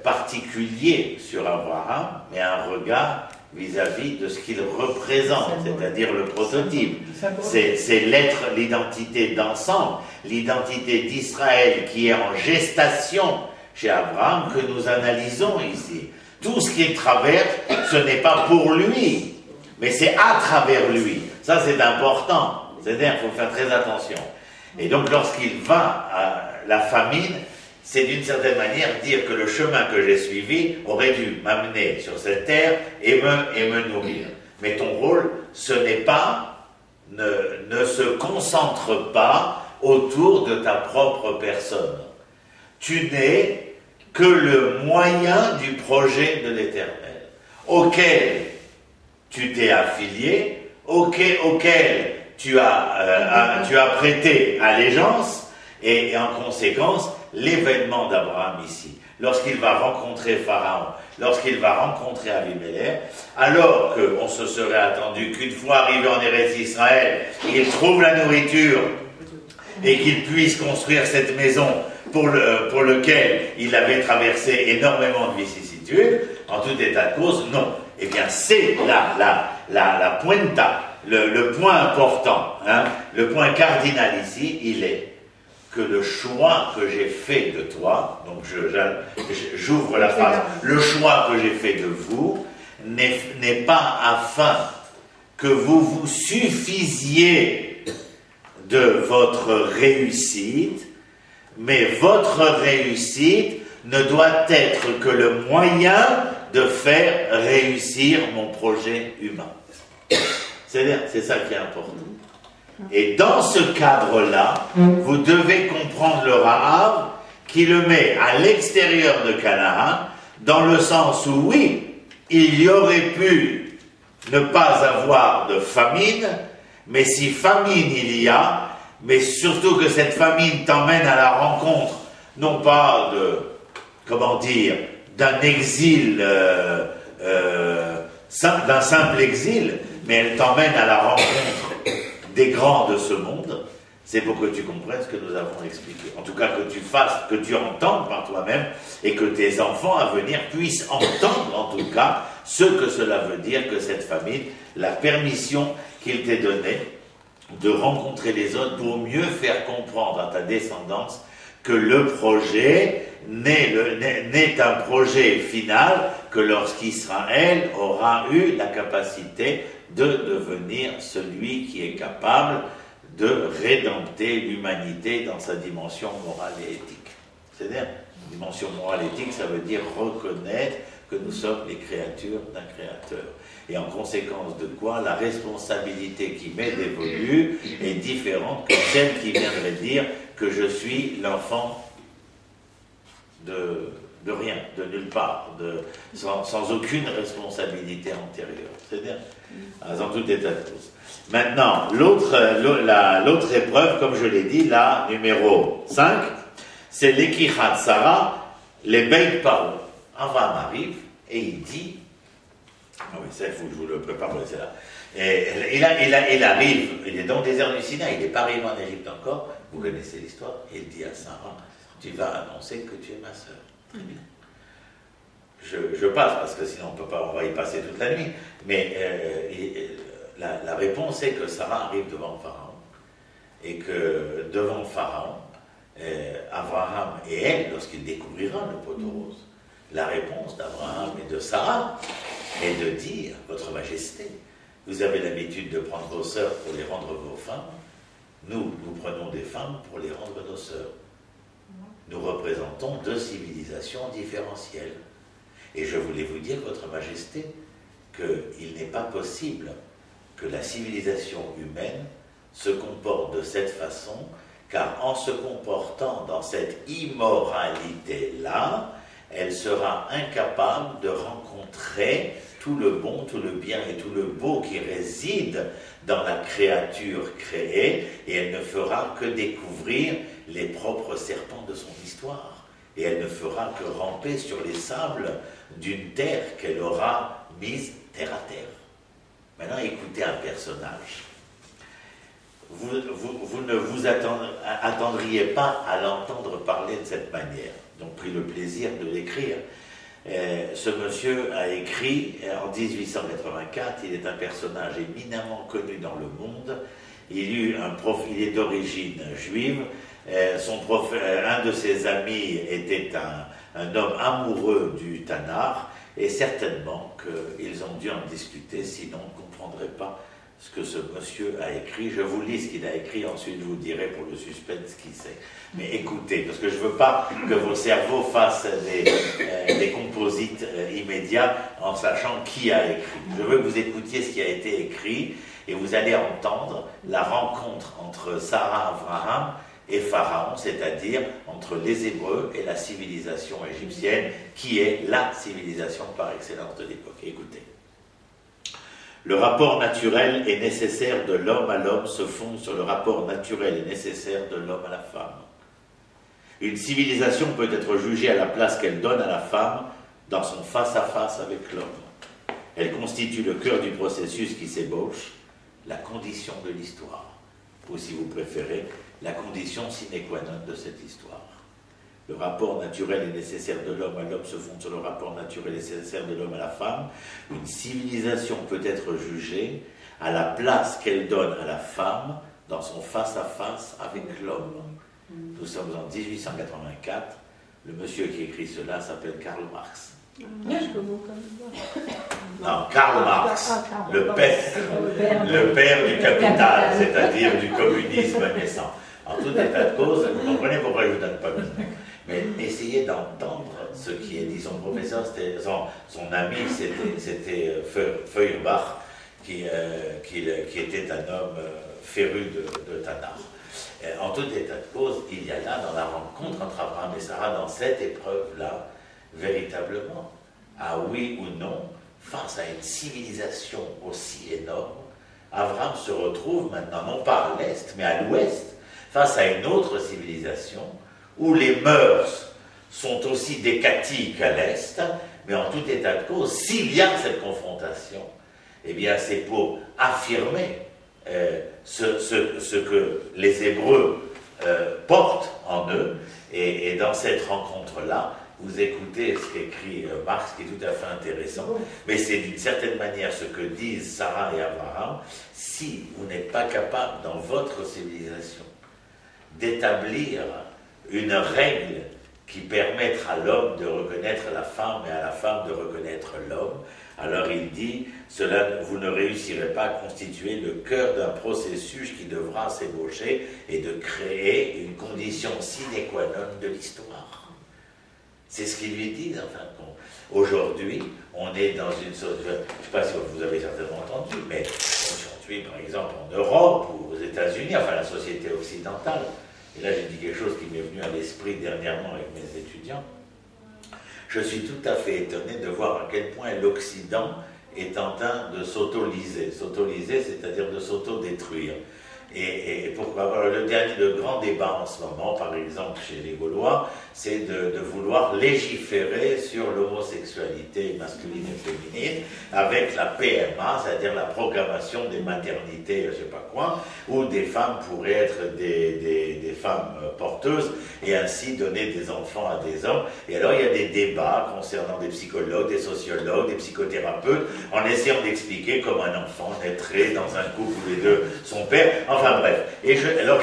particulier sur Abraham, mais un regard vis-à-vis de ce qu'il représente, c'est-à-dire le prototype. C'est l'être, l'identité d'ensemble, l'identité d'Israël qui est en gestation chez Abraham que nous analysons ici. Tout ce qui traverse, ce n'est pas pour lui, mais c'est à travers lui. Ça, c'est important. C'est-à-dire qu'il faut faire très attention. Et donc, lorsqu'il va à la famine, c'est d'une certaine manière dire que le chemin que j'ai suivi aurait dû m'amener sur cette terre et me nourrir. Mais ton rôle, ce n'est pas, ne se concentre pas autour de ta propre personne. Tu n'es que le moyen du projet de l'Éternel, auquel tu t'es affilié, auquel tu as prêté allégeance, et en conséquence, l'événement d'Abraham ici, lorsqu'il va rencontrer Pharaon, lorsqu'il va rencontrer Abimelech, alors qu'on se serait attendu qu'une fois arrivé en Eretz Israël, il trouve la nourriture et qu'il puisse construire cette maison pour lequel il avait traversé énormément de vicissitudes, en tout état de cause, non. Eh bien, c'est la pointa, le point important, hein, le point cardinal ici, il est que le choix que j'ai fait de toi, donc j'ouvre la phrase, le choix que j'ai fait de vous n'est pas afin que vous vous suffisiez de votre réussite, mais votre réussite ne doit être que le moyen de faire réussir mon projet humain. C'est ça qui est important. Et dans ce cadre-là, vous devez comprendre le Rahav qui le met à l'extérieur de Canaan, dans le sens où, oui, il y aurait pu ne pas avoir de famine, mais si famine il y a, mais surtout que cette famine t'emmène à la rencontre, non pas d'un exil, d'un simple exil, mais elle t'emmène à la rencontre des grands de ce monde, c'est pour que tu comprennes ce que nous avons expliqué. En tout cas, que tu fasses, que tu entendes par toi-même, et que tes enfants à venir puissent entendre, en tout cas, ce que cela veut dire que cette famille, la permission qu'il t'ait donnée de rencontrer les autres pour mieux faire comprendre à ta descendance que le projet n'est un projet final que lorsqu'Israël aura eu la capacité de devenir celui qui est capable de rédempter l'humanité dans sa dimension morale et éthique. C'est-à-dire, dimension morale et éthique, ça veut dire reconnaître que nous sommes les créatures d'un créateur. Et en conséquence de quoi, la responsabilité qui m'est dévolue est différente que celle qui viendrait dire que je suis l'enfant de rien, de nulle part, sans aucune responsabilité antérieure. C'est-à-dire, dans tout état de cause. Maintenant, l'autre épreuve, comme je l'ai dit, la numéro 5, c'est l'Ekichat Sarah, les Beit Paro. Abraham arrive et il dit, ah oui, ça il faut que je vous le prépare, c'est là. Et il arrive, il est dans le désert du Sinaï, il n'est pas arrivé en Égypte encore, vous connaissez l'histoire, et il dit à Sarah, tu vas annoncer que tu es ma sœur. Très bien. Je passe, parce que sinon on va y passer toute la nuit, mais la réponse est que Sarah arrive devant Pharaon, et que devant Pharaon, Abraham et elle, lorsqu'il découvrira le poteau rose, la réponse d'Abraham et de Sarah est de dire, votre majesté, vous avez l'habitude de prendre vos sœurs pour les rendre vos femmes, nous prenons des femmes pour les rendre nos sœurs. Nous représentons deux civilisations différentielles. Et je voulais vous dire, votre majesté, qu'il n'est pas possible que la civilisation humaine se comporte de cette façon, car en se comportant dans cette immoralité-là, elle sera incapable de rencontrer tout le bon, tout le bien et tout le beau qui réside dans la créature créée, et elle ne fera que découvrir les propres serpents de son histoire. Et elle ne fera que ramper sur les sables d'une terre qu'elle aura mise terre à terre. Maintenant, écoutez un personnage. Vous ne vous attendriez pas à l'entendre parler de cette manière. Donc, pris le plaisir de l'écrire. Ce monsieur a écrit en 1884, il est un personnage éminemment connu dans le monde. Il est d'origine juive. Un de ses amis était un homme amoureux du Tanakh, et certainement qu'ils ont dû en discuter, sinon on ne comprendrait pas ce que ce monsieur a écrit. Je vous lis ce qu'il a écrit, ensuite je vous dirai pour le suspense qui c'est. Mais écoutez, parce que je ne veux pas que vos cerveaux fassent des composites immédiats en sachant qui a écrit. Je veux que vous écoutiez ce qui a été écrit, et vous allez entendre la rencontre entre Sarah Abraham et Pharaon, c'est-à-dire entre les Hébreux et la civilisation égyptienne, qui est la civilisation par excellence de l'époque. Écoutez. Le rapport naturel et nécessaire de l'homme à l'homme se fonde sur le rapport naturel et nécessaire de l'homme à la femme. Une civilisation peut être jugée à la place qu'elle donne à la femme dans son face-à-face avec l'homme. Elle constitue le cœur du processus qui s'ébauche, la condition de l'histoire, ou si vous préférez, la condition sine qua non de cette histoire. Le rapport naturel et nécessaire de l'homme à l'homme se fonde sur le rapport naturel et nécessaire de l'homme à la femme. Une civilisation peut être jugée à la place qu'elle donne à la femme dans son face-à-face avec l'homme. Nous sommes en 1884. Le monsieur qui écrit cela s'appelle Karl Marx. Non, Karl Marx, le père du capital, c'est-à-dire du communisme naissant. En tout état de cause, vous comprenez pourquoi je ne vous donne pas le nom. Mais essayez d'entendre ce qui est dit. Son professeur, son ami, c'était Feuerbach, qui était un homme féru de Tanakh. En tout état de cause, il y a là, dans la rencontre entre Abraham et Sarah, dans cette épreuve-là, véritablement, à oui ou non, face à une civilisation aussi énorme, Abraham se retrouve maintenant, non pas à l'est, mais à l'ouest, face à une autre civilisation, où les mœurs sont aussi décatiques qu'à l'est, mais en tout état de cause, s'il y a cette confrontation, eh bien c'est pour affirmer ce que les Hébreux portent en eux, et dans cette rencontre-là, vous écoutez ce qu'écrit Marx, qui est tout à fait intéressant, mais c'est d'une certaine manière ce que disent Sarah et Abraham. Si vous n'êtes pas capable, dans votre civilisation, d'établir une règle qui permettra à l'homme de reconnaître la femme et à la femme de reconnaître l'homme, alors il dit, vous ne réussirez pas à constituer le cœur d'un processus qui devra s'ébaucher et de créer une condition sine qua non de l'histoire. C'est ce qu'il lui dit, en fin de compte. Aujourd'hui, on est dans une sorte de... Je ne sais pas si vous avez certainement entendu, mais aujourd'hui, par exemple, en Europe ou aux États-Unis, enfin la société occidentale, et là j'ai dit quelque chose qui m'est venu à l'esprit dernièrement avec mes étudiants, je suis tout à fait étonné de voir à quel point l'Occident est en train de s'auto-liser. S'auto-liser, c'est-à-dire de s'auto-détruire. Et pourquoi le grand débat en ce moment, par exemple chez les Gaulois, c'est de vouloir légiférer sur l'homosexualité masculine et féminine avec la PMA, c'est-à-dire la programmation des maternités, je ne sais pas quoi, où des femmes pourraient être des femmes porteuses et ainsi donner des enfants à des hommes. Et alors il y a des débats concernant des psychologues, des sociologues, des psychothérapeutes, en essayant d'expliquer comment un enfant naîtrait dans un couple où les deux sont pères. Enfin bref, alors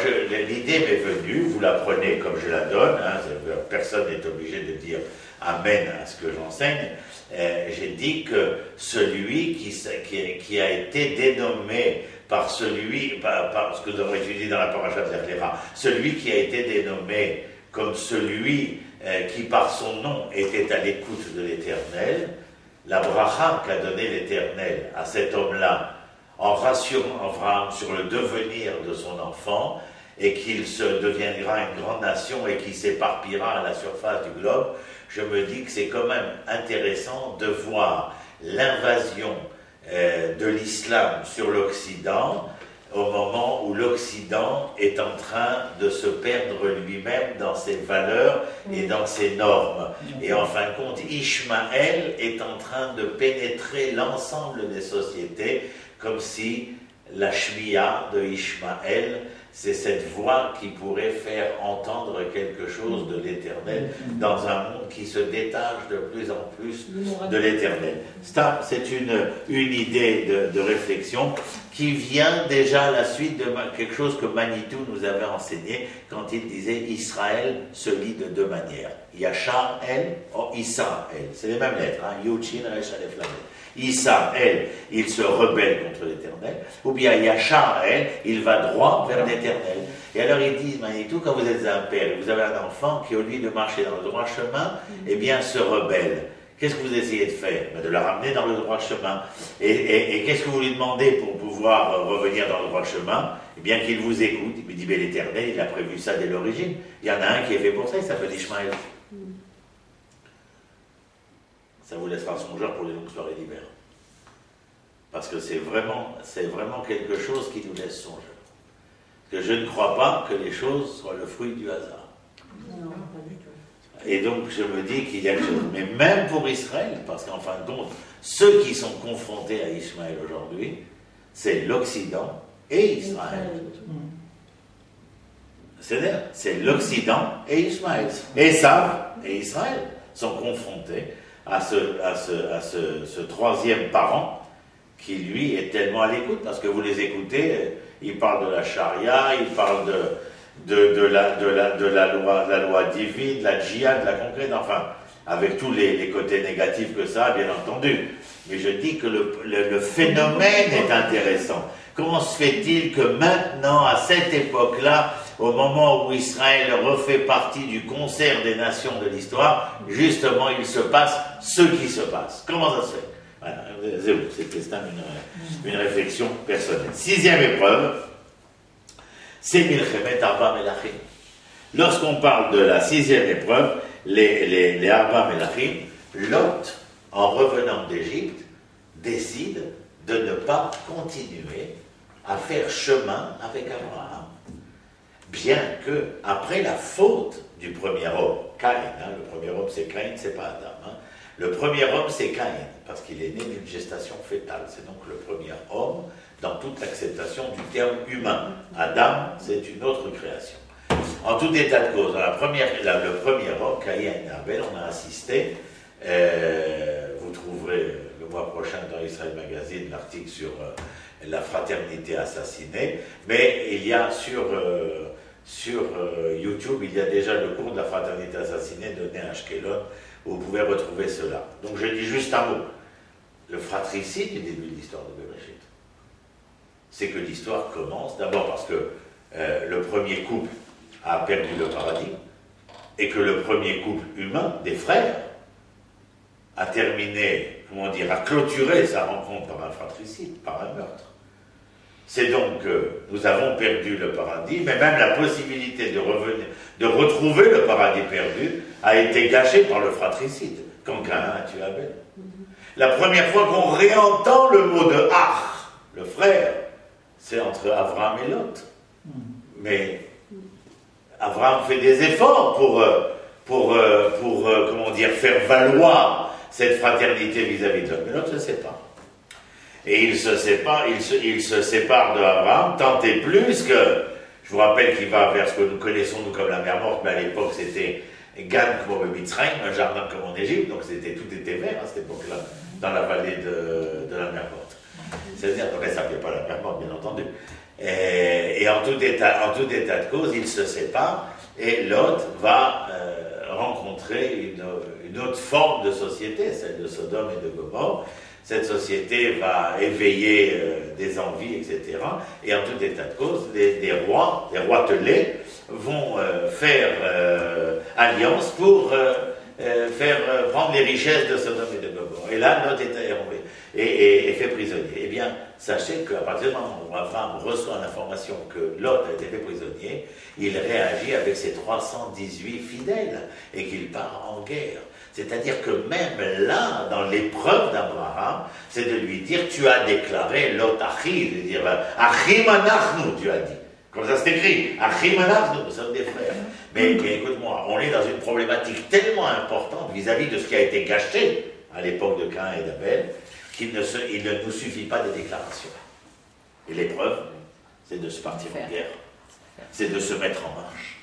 l'idée m'est venue, vous la prenez comme je la donne, hein, personne n'est obligé de dire amen à ce que j'enseigne. J'ai dit que celui qui a été dénommé par ce que nous avons étudié dans la paracha de l'Éclaira, celui qui a été dénommé comme celui qui par son nom était à l'écoute de l'Éternel, la bracha qu'a donné l'Éternel à cet homme-là, en rassurant Abraham sur le devenir de son enfant, et qu'il se deviendra une grande nation et qu'il s'éparpillera à la surface du globe, je me dis que c'est quand même intéressant de voir l'invasion de l'islam sur l'Occident au moment où l'Occident est en train de se perdre lui-même dans ses valeurs et dans ses normes. Et en fin de compte, Ishmaël est en train de pénétrer l'ensemble des sociétés comme si la Shmiya de Ishmaël, c'est cette voix qui pourrait faire entendre quelque chose de l'éternel dans un monde qui se détache de plus en plus de l'éternel. C'est une idée de réflexion qui vient déjà à la suite de quelque chose que Manitou nous avait enseigné quand il disait Israël se lit de deux manières. Yachar-El ou Issa-El. C'est les mêmes lettres, hein? Yuchin, Resh, Alef, Lamed. Issa-El, il se rebelle contre l'éternel, ou bien Yachar-El, il va droit vers l'éternel. Et alors il dit, Manitou, quand vous êtes un père et vous avez un enfant qui, au lieu de marcher dans le droit chemin, eh bien se rebelle. Qu'est-ce que vous essayez de faire? De le ramener dans le droit chemin. Et qu'est-ce que vous lui demandez pour pouvoir revenir dans le droit chemin? Eh bien qu'il vous écoute. Il me dit, mais l'éternel, il a prévu ça dès l'origine. Il y en a un qui est fait pour ça, il s'appelle Ishmaël. Ça vous laissera songeur pour les longues soirées d'hiver. Parce que c'est vraiment quelque chose qui nous laisse songeur. Que je ne crois pas que les choses soient le fruit du hasard. Non, pas du tout. Et donc je me dis qu'il y a quelque chose. Mais même pour Israël, parce qu'en fin de compte, ceux qui sont confrontés à Ishmaël aujourd'hui, c'est l'Occident et Israël. C'est l'Occident et Ishmaël. Esav et Israël sont confrontés à ce troisième parent qui, lui, est tellement à l'écoute, parce que vous les écoutez, ils parlent de la charia, ils parlent de la loi divine, de la djihad, de la conquête, enfin, avec tous les côtés négatifs que ça a, bien entendu. Mais je dis que le phénomène est intéressant. Comment se fait-il que maintenant, à cette époque-là, au moment où Israël refait partie du concert des nations de l'histoire, justement, il se passe ce qui se passe? Comment ça se fait? Voilà, c'était une réflexion personnelle. Sixième épreuve, c'est Milchemet Arba Melachim. Lorsqu'on parle de la sixième épreuve, les Arba Melachim, Lot, en revenant d'Égypte, décide de ne pas continuer à faire chemin avec Abraham. Bien que, après la faute du premier homme, Caïn, le premier homme c'est Caïn, c'est pas Adam. Le premier homme c'est Caïn, parce qu'il est né d'une gestation fétale. C'est donc le premier homme dans toute l'acceptation du terme humain. Adam, c'est une autre création. En tout état de cause, dans le premier homme, Caïn et Abel, on a assisté, vous trouverez le mois prochain dans Israël Magazine l'article sur la fraternité assassinée, mais il y a sur YouTube, il y a déjà le cours de la fraternité assassinée donné à Ashkelon, où vous pouvez retrouver cela. Donc je dis juste un mot. Le fratricide du début de l'histoire de Bereshit, c'est que l'histoire commence d'abord parce que le premier couple a perdu le paradis, et que le premier couple humain, des frères, a terminé, a clôturé sa rencontre par un fratricide, par un meurtre. C'est donc que nous avons perdu le paradis, mais même la possibilité de retrouver le paradis perdu a été gâchée par le fratricide, quand Caïn a tué Abel. La première fois qu'on réentend le mot de Ach, le frère, c'est entre Abraham et Lot. Mais Abraham fait des efforts pour faire valoir cette fraternité vis-à-vis de Lot, mais Lot ne sait pas. Et il se sépare de Abraham, tant et plus que, je vous rappelle qu'il va vers ce que nous connaissons nous comme la mer morte, mais à l'époque c'était Gan comme Mitzrayim, un jardin comme en Égypte, donc tout était vert à cette époque-là, dans la vallée de la mer morte. C'est-à-dire, ça ne s'appelait pas la mer morte, bien entendu. Et en tout état de cause, il se sépare, et Lot va rencontrer une autre forme de société, celle de Sodome et de Gomorrhe. Cette société va éveiller des envies, etc. Et en tout état de cause, les rois telés, vont faire alliance pour faire prendre les richesses de Sodome et de Gomorrhe. Et là, Lot est enlevé. et fait prisonnier. Eh bien, sachez qu'à partir du moment où Abraham reçoit l'information que Lot a été fait prisonnier, il réagit avec ses 318 fidèles et qu'il part en guerre. C'est-à-dire que même là, dans l'épreuve d'Abraham, c'est de lui dire, tu as déclaré Lot Achi, de dire Achim anachnu, tu as dit. Comme ça c'est écrit, Achim anachnu, nous sommes des frères. Mais écoute-moi, on est dans une problématique tellement importante vis-à-vis de ce qui a été gâché à l'époque de Caïn et d'Abel, qu'il ne nous suffit pas des déclarations. Et l'épreuve, c'est de se partir en guerre, c'est de se mettre en marche.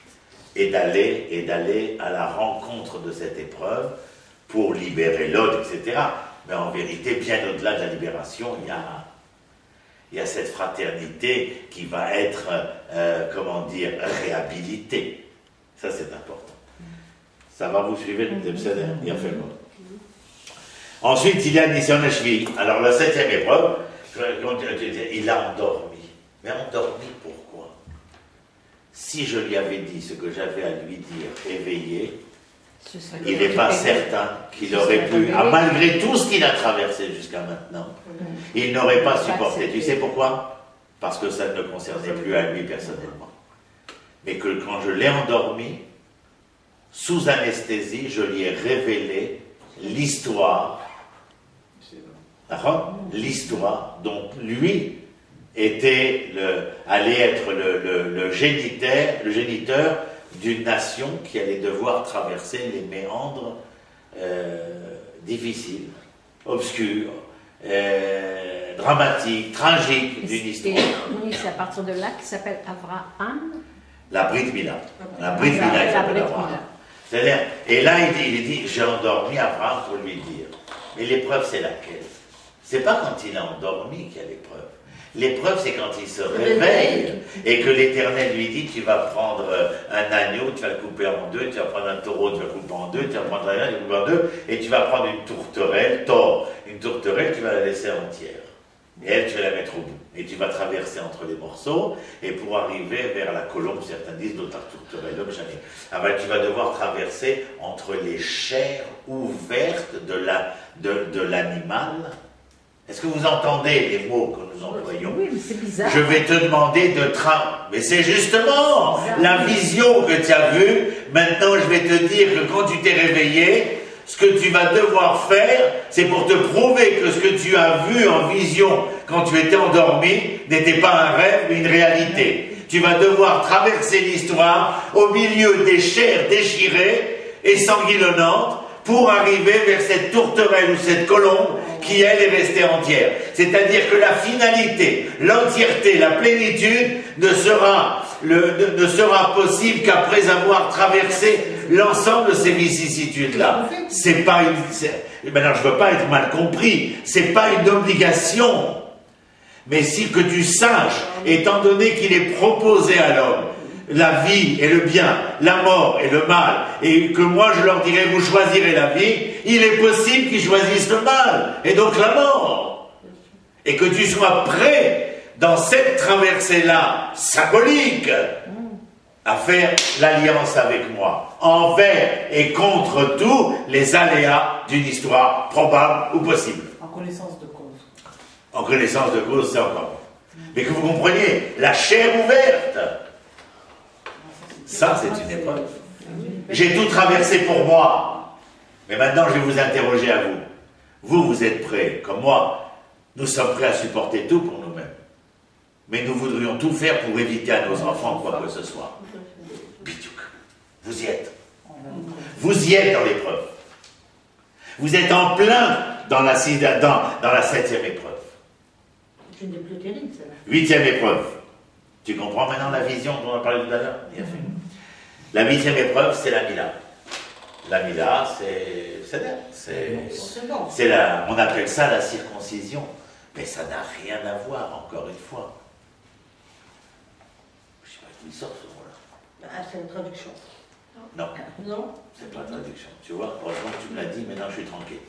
Et d'aller à la rencontre de cette épreuve pour libérer Lot, etc. Mais en vérité, bien au-delà de la libération, il y a cette fraternité qui va être, comment dire, réhabilitée. Ça, c'est important. Ça va, vous suivez le Debseder? Il a fait le mot. Ensuite, il y a Nissan Hashvi. Alors, la 7e épreuve, il a endormi. Mais endormi pourquoi? Si je lui avais dit ce que j'avais à lui dire, éveillé, il n'est pas certain qu'il aurait pu, malgré tout ce qu'il a traversé jusqu'à maintenant, il n'aurait pas supporté. Tu sais pourquoi? Parce que ça ne le concernait plus à lui personnellement. Mais que quand je l'ai endormi, sous anesthésie, je lui ai révélé l'histoire, l'histoire dont lui allait être le géniteur d'une nation qui allait devoir traverser les méandres difficiles, obscurs, dramatiques, tragiques d'une histoire. Et c'est à partir de là qu'il s'appelle Abraham. La Brit Mila. La Brit Mila, il s'appelle Abraham. C'est-à-dire, et là, il dit, j'ai endormi Abraham pour lui dire. Mais l'épreuve, c'est laquelle? C'est pas quand il est endormi qu'il y a l'épreuve. L'épreuve, c'est quand il se réveille et que l'Éternel lui dit, tu vas prendre un agneau, tu vas le couper en deux, tu vas prendre un taureau, tu vas le couper en deux, tu vas prendre un agneau, tu vas le couper en deux, et tu vas prendre une tourterelle, tu vas la laisser entière. Et elle, tu vas la mettre au bout. Et tu vas traverser entre les morceaux, et pour arriver vers la colombe, certains disent, d'autres tourterelle, l'homme jamais. Ah ben, tu vas devoir traverser entre les chairs ouvertes de l'animal. Est-ce que vous entendez les mots que nous employons? Oui, mais c'est bizarre. Je vais te demander de mais c'est justement la vision que tu as vue. Maintenant, je vais te dire que quand tu t'es réveillé, ce que tu vas devoir faire, c'est pour te prouver que ce que tu as vu en vision quand tu étais endormi n'était pas un rêve, mais une réalité. Tu vas devoir traverser l'histoire au milieu des chairs déchirées et sanguillonnantes pour arriver vers cette tourterelle ou cette colombe qui, elle, est restée entière. C'est-à-dire que la finalité, l'entièreté, la plénitude ne sera possible qu'après avoir traversé l'ensemble de ces vicissitudes-là. C'est pas maintenant, je ne veux pas être mal compris, c'est pas une obligation. Mais si que tu saches, étant donné qu'il est proposé à l'homme, la vie et le bien, la mort et le mal, et que moi je leur dirais vous choisirez la vie, il est possible qu'ils choisissent le mal, et donc la mort. Et que tu sois prêt dans cette traversée-là, symbolique, à faire l'alliance avec moi, envers et contre tous les aléas d'une histoire probable ou possible. En connaissance de cause. En connaissance de cause, c'est encore. Mais que vous compreniez, la chair ouverte, ça, c'est une épreuve. J'ai tout traversé pour moi. Mais maintenant, je vais vous interroger à vous. Vous êtes prêts, comme moi. Nous sommes prêts à supporter tout pour nous-mêmes. Mais nous voudrions tout faire pour éviter à nos enfants quoi que ce soit. Bidiouk. Vous y êtes. Vous y êtes dans l'épreuve. Vous êtes en plein dans la 7e épreuve. C'est une des plus terribles, celle-là. 8e épreuve. Tu comprends maintenant la vision dont on a parlé tout à l'heure? Bien fait. La 8e épreuve, c'est la Mila. La Mila, on appelle ça la circoncision. Mais ça n'a rien à voir, encore une fois. Je ne sais pas d'où il sort ce mot-là. Ah, c'est une traduction. Non. Non. C'est pas une traduction. Tu vois, heureusement que tu me l'as dit, maintenant je suis tranquille.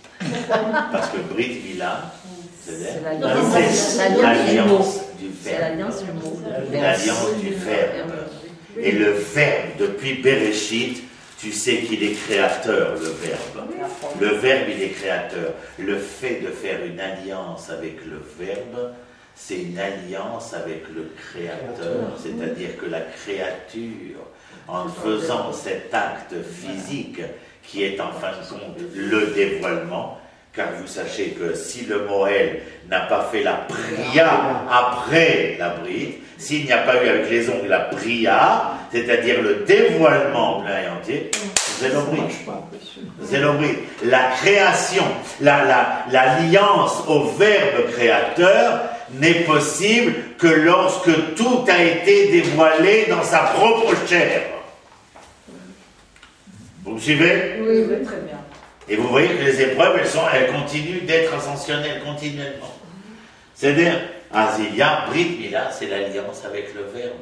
Parce que Brit Mila, c'est l'alliance du C'est l'alliance du mot. L'alliance du verbe. Et le verbe, depuis Bereshit, Tu sais qu'il est créateur, le Verbe. Le Verbe, il est créateur. Le fait de faire une alliance avec le Verbe, c'est une alliance avec le Créateur. C'est-à-dire que la créature, en faisant cet acte physique, qui est en fin de compte le dévoilement, car vous sachez que si le Moël n'a pas fait la priya après la bride, s'il n'y a pas eu avec les ongles la priya, c'est-à-dire le dévoilement plein et entier, Zélobride, la création, l'alliance au Verbe créateur n'est possible que lorsque tout a été dévoilé dans sa propre chair. Vous me suivez? Oui, très bien. Et vous voyez que les épreuves, elles continuent d'être ascensionnelles continuellement. C'est-à-dire, Azilia, Brit Mila, c'est l'alliance avec le Verbe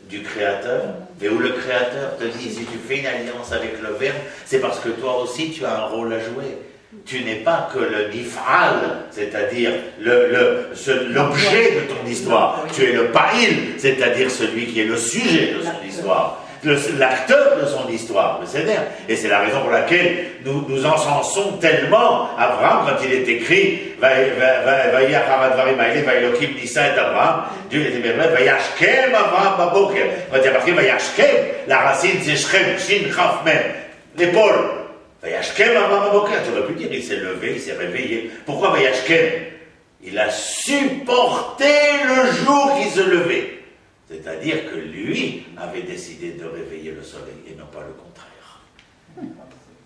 du Créateur, et où le Créateur te dit, si tu fais une alliance avec le Verbe, c'est parce que toi aussi tu as un rôle à jouer. Tu n'es pas que le nifal, c'est-à-dire l'objet de ton histoire. Tu es le pa'il, c'est-à-dire celui qui est le sujet de son histoire. L'acteur de son histoire, le Seder. Et c'est la raison pour laquelle nous encensons tellement Abraham quand il est écrit Dieu était merveilleux, Vayashkem Abraham Baboker. Quand il y a marqué Vayashkem, la racine c'est Shrem, Shin, Chaf, Mem, l'épaule. Vayashkem Abraham Baboker, tu aurais pu dire, il s'est levé, il s'est réveillé. Pourquoi Vayashkem? Il a supporté le jour qu'il se levait. C'est-à-dire que lui avait décidé de réveiller le soleil et non pas le contraire.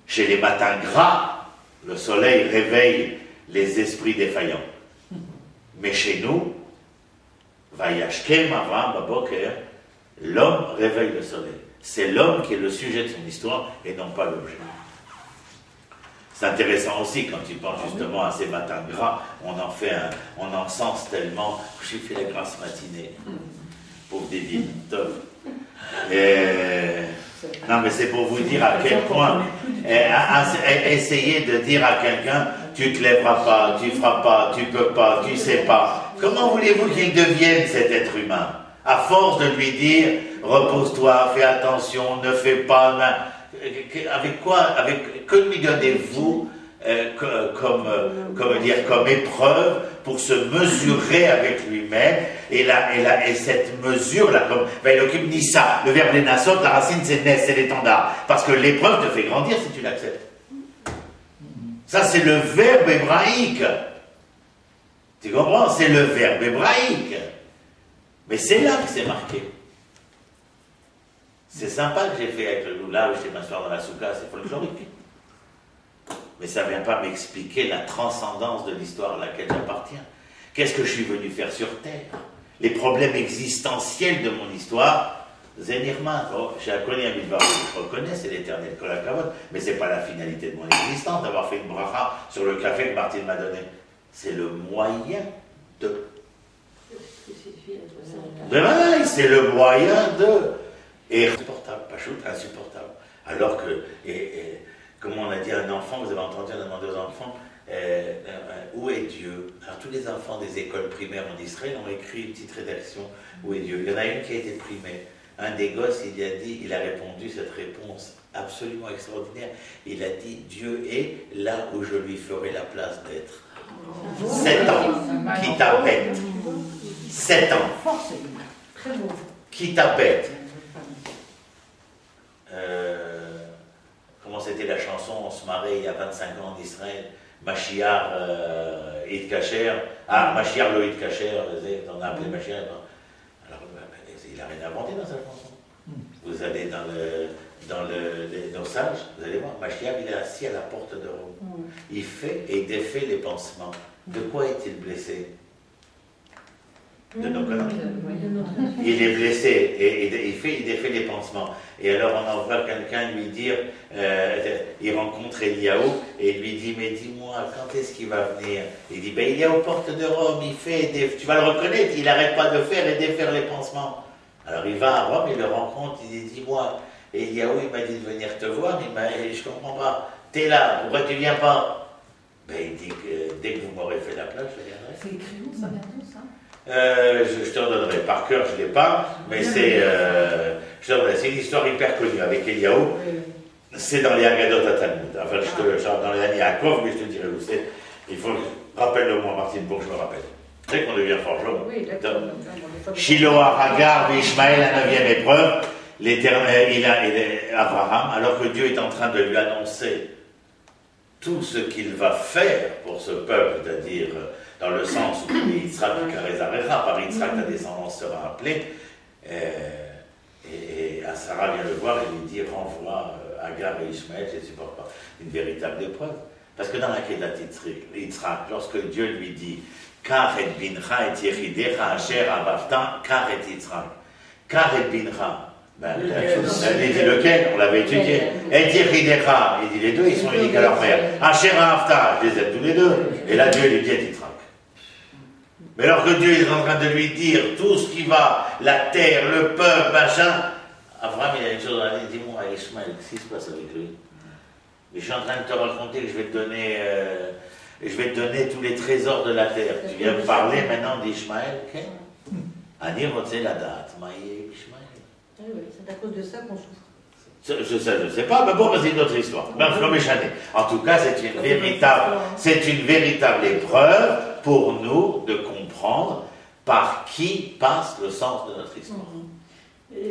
Chez les matins gras, le soleil réveille les esprits défaillants. Mais chez nous, Vayashkem Avraham Baboker, l'homme réveille le soleil. C'est l'homme qui est le sujet de son histoire et non pas l'objet. C'est intéressant aussi quand tu penses justement à ces matins gras, on encense tellement. J'ai fait la grasse matinée. Pauvre Dédine, top. Non, mais c'est pour vous dire à quel point essayer de dire à quelqu'un tu te lèveras pas, tu feras pas, tu peux pas, tu sais pas. Comment voulez-vous qu'il devienne cet être humain? À force de lui dire repose-toi, fais attention, ne fais pas. Avec quoi? Que lui donnez-vous comme épreuve pour se mesurer avec lui-même et cette mesure-là, comme Elohim Nissa, le verbe Lenassot, la racine c'est Nes, c'est l'étendard, parce que l'épreuve te fait grandir si tu l'acceptes. Ça c'est le verbe hébraïque. Tu comprends? C'est le verbe hébraïque. Mais c'est là que c'est marqué. C'est sympa que j'ai fait avec le loula, où j'étais m'asseoir dans la souka, c'est folklorique. Mais ça ne vient pas m'expliquer la transcendance de l'histoire à laquelle j'appartiens. Qu'est-ce que je suis venu faire sur Terre? Les problèmes existentiels de mon histoire, Zénirman, j'ai connu un Bilbar, je reconnais, c'est l'éternel Kolakavod, mais ce n'est pas la finalité de mon existence d'avoir fait une bracha sur le café que Martine m'a donné. C'est le moyen de. C'est le moyen de. Et insupportable, pas chouette, insupportable. Alors que. Comme on a dit à un enfant, vous avez entendu, on a demandé aux enfants, où est Dieu? Alors tous les enfants des écoles primaires en Israël ont écrit une petite rédaction, où est Dieu? Il y en a une qui a été primée. Un des gosses, il a répondu cette réponse absolument extraordinaire. Il a dit, Dieu est là où je lui ferai la place d'être. 7 ans, qui t'appelle. 7 ans. Qui t'appelle. Comment c'était la chanson, on se marrait il y a 25 ans en Israël, Mashiach Itkacher, Mashiach lo Itkacher, on a appelé Mashiach. Alors, il n'a rien inventé dans sa chanson. Vous allez dans nos sages, vous allez voir, Mashiach, il est assis à la porte de Rome. Il fait et défait les pansements. De quoi est-il blessé? De nos conneries. Il est blessé et il défait les pansements. Et alors on envoie quelqu'un lui dire, il rencontre Eliaou et il lui dit, mais dis-moi, quand est-ce qu'il va venir? Il dit, ben il est aux portes de Rome, il fait, tu vas le reconnaître, il n'arrête pas de faire et défaire les pansements. Alors il va à Rome, il le rencontre, il dit, dis-moi, Eliaou il m'a dit de venir te voir, je comprends pas, t'es là, pourquoi tu viens pas? Ben il dit que dès que vous m'aurez fait la place, je viendrai. C'est écrit où ça bientôt ça? Je te redonnerai, par cœur je ne l'ai pas, mais c'est une histoire hyper connue avec Eliaou. C'est dans les Haggadot à Talmud. Enfin, dans les années Yaakov, mais je te dirai où c'est. Il faut rappelle-le-moi, Martine, pour que je me rappelle. C'est qu'on devient forgeron. Oui, d'accord. Shiloh à Hagar, Ishmaël, la 9e épreuve. L'Éternel, il est Abraham, alors que Dieu est en train de lui annoncer tout ce qu'il va faire pour ce peuple, c'est-à-dire dans le sens où Yitzhak Karezarera, par Yitzhak ta descendance sera appelée, et Sarah vient le voir et lui dit renvoie Hagar et Ishmaël, je ne supporte pas. Une véritable épreuve. Parce que dans la Kedat Yitzhak, lorsque Dieu lui dit Kar et bincha et yechidecha asher avavta, Kar et Yitzhak, Kar et bincha. Ben, il dit lequel? On l'avait étudié. Et Yechidecha, il dit les deux, ils sont uniques à leur mère. Asher avavta, je les aime tous les deux. Et là, Dieu lui dit Yitzhak. Mais alors que Dieu est en train de lui dire tout ce qui va, la terre, le peuple, machin, Abraham, il a une chose dans la vie, dis-moi, Ishmaël, qu'est-ce qui se passe avec lui? Je suis en train de te raconter que je vais te donner tous les trésors de la terre. Tu viens me parler maintenant d'Ishmaël, ok? Ani Rotze la date, Maïe Ishmaël. Oui, c'est à cause de ça qu'on souffre. Je sais pas, mais bon, c'est une autre histoire. En tout cas, c'est une véritable épreuve pour nous de comprendre par qui passe le sens de notre histoire.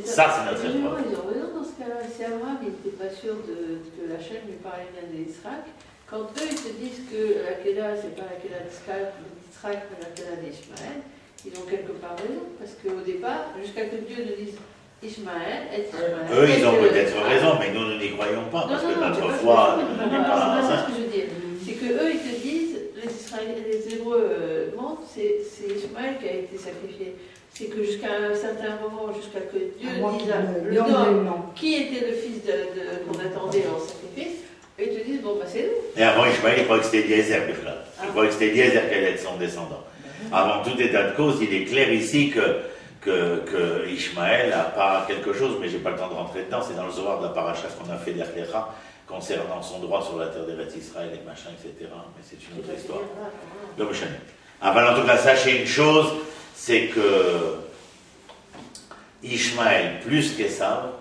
Ça, c'est notre épreuve. Ils ont raison dans ce cas-là. Si Abraham n'était pas sûr que la chaîne lui parlait bien d'Israël, quand eux ils se disent que la Kéda, c'est pas la Kéda d'Israël, mais la Kéda d'Ishmaël, ils ont quelque part raison. Parce qu'au départ, jusqu'à que Dieu nous dise Ishmaël, eux, ils ont peut-être raison, mais nous n'y croyons pas, parce que notre foi n'est pas. C'est ce que je veux dire. C'est qu'eux, ils te disent, les Hébreux mentent, c'est Ishmaël qui a été sacrifié. C'est que jusqu'à un certain moment, jusqu'à que Dieu dise le nom, qui était le fils qu'on attendait en sacrifice, et ils te disent, bon, bah c'est nous. Et avant Ishmaël, il croyait que c'était Eliezer, il croyait que c'était Eliezer qui allait être son descendant. Avant tout état de cause, il est clair ici que Ishmaël n'a pas quelque chose, mais je n'ai pas le temps de rentrer dedans, c'est dans le Zohar de la paracha qu'on a fait d'Erlecha, concernant son droit sur la terre d'Eretz Israël et machin, etc. Mais c'est une autre histoire. Donc, en tout cas, sachez une chose, c'est que Ishmaël, plus qu'Esav,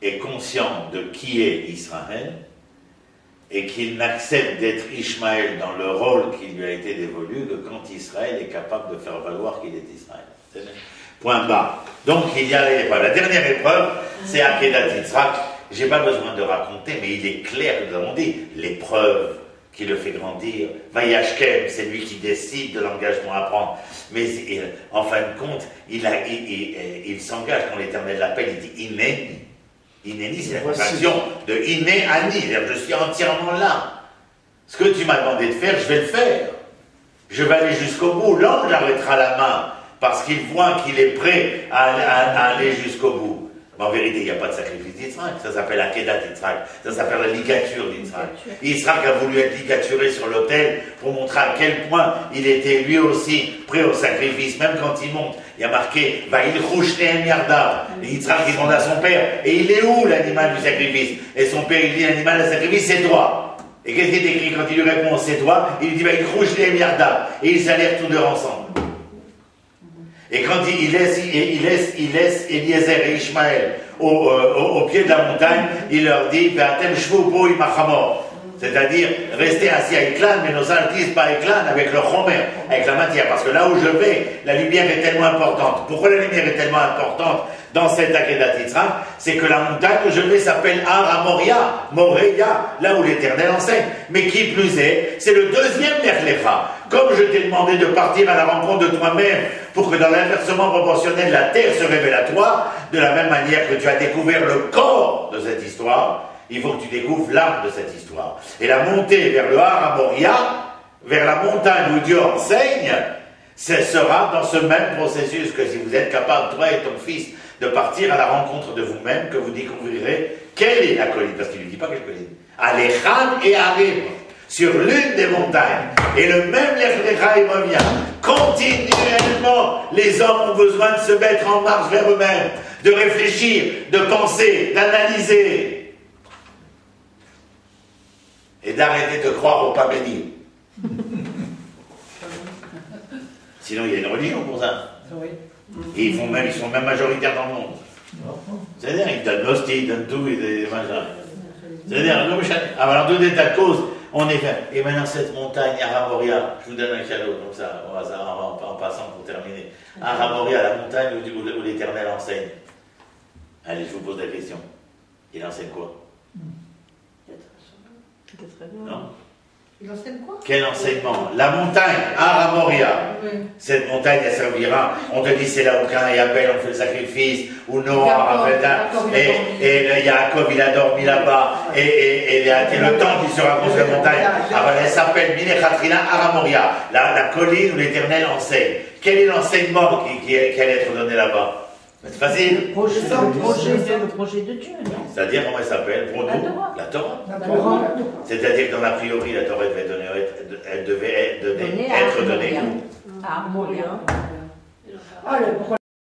est conscient de qui est Israël et qu'il n'accepte d'être Ishmaël dans le rôle qui lui a été dévolu que quand Israël est capable de faire valoir qu'il est Israël. Point bas. Donc il y a l'épreuve. La dernière épreuve, c'est Akedat Yitzhak. Je n'ai pas besoin de raconter, mais il est clair, nous avons dit, l'épreuve qui le fait grandir. Vayashkem, c'est lui qui décide de l'engagement à prendre. Mais en fin de compte, il s'engage quand l'Éternel l'appelle, il dit Inéni. Inéni, c'est la contraction de Iné Ani. Je suis entièrement là. Ce que tu m'as demandé de faire, je vais le faire. Je vais aller jusqu'au bout. L'homme l'arrêtera la main parce qu'il voit qu'il est prêt à aller jusqu'au bout. Mais en vérité, il n'y a pas de sacrifice d'Yitzhak. Ça s'appelle Akedat Yitzhak. Ça s'appelle la ligature d'Yitzhak. Yitzhak a voulu être ligaturé sur l'autel pour montrer à quel point il était lui aussi prêt au sacrifice. Même quand il monte, il y a marqué Va'il Chouchneem Yardav. Et Yitzhak il demande à son père, et il est où l'animal du sacrifice? Et son père il dit l'animal du sacrifice c'est toi. Et qu'est-ce qui est écrit quand il lui répond c'est toi? Il lui dit Va'il Chouchneem Yardav. Et ils s'allèrent tous deux ensemble. Et quand il laisse Eliezer et Ishmaël au pied de la montagne, il leur dit Ve'atem shvu bo im hachamor. C'est-à-dire, restez assis à Eklan, mais nos âges disent pas Eklan avec le chomer, avec la matière. Parce que là où je vais, la lumière est tellement importante. Pourquoi la lumière est tellement importante dans cette Akedat Yitzhak? C'est que la montagne où je vais s'appelle Har HaMoria, Moria, là où l'Éternel enseigne. Mais qui plus est, c'est le deuxième Lerlecha. Comme je t'ai demandé de partir à la rencontre de toi-même pour que dans l'inversement proportionnel, la terre se révèle à toi, de la même manière que tu as découvert le corps de cette histoire, il faut que tu découvres l'âme de cette histoire. Et la montée vers le Har HaMoria, vers la montagne où Dieu enseigne, ce sera dans ce même processus que si vous êtes capable, toi et ton fils, de partir à la rencontre de vous-même, que vous découvrirez quelle est la colline. Parce qu'il ne dit pas quelle colline. Alechan et Harim, sur l'une des montagnes. Et le même Lerlecha, il revient. Continuellement, les hommes ont besoin de se mettre en marche vers eux-mêmes, de réfléchir, de penser, d'analyser. Et d'arrêter de croire au pas béni. Sinon, il y a une religion pour ça. Et ils sont même majoritaires dans le monde. C'est-à-dire, ils donnent l'hostie, ils donnent tout, ils donnent machin. C'est-à-dire, alors d'où état de cause, on est fait. Et maintenant, cette montagne, Aramoria, je vous donne un cadeau, comme ça, au hasard, en passant pour terminer. Aramoria, la montagne où l'Éternel enseigne. Allez, je vous pose la question. Il enseigne quoi? Non? Il enseigne quoi? Quel enseignement? La montagne, Aramoria. Oui. Cette montagne, elle servira. On te dit, c'est là où Cain et Abel ont fait le sacrifice, où Noah a fait un. Et Jacob, il a dormi là-bas. Et le temple, il sera construit la montagne. Alors, elle s'appelle Minechatrina Aramoria, la colline où l'Éternel enseigne. Quel est l'enseignement qui allait être donné là-bas? C'est facile. Le projet de Dieu, non? C'est-à-dire, comment elle s'appelle pour nous? La Torah. C'est-à-dire que dans la priori, la Torah devait être donnée où? À Moria. Ah, pourquoi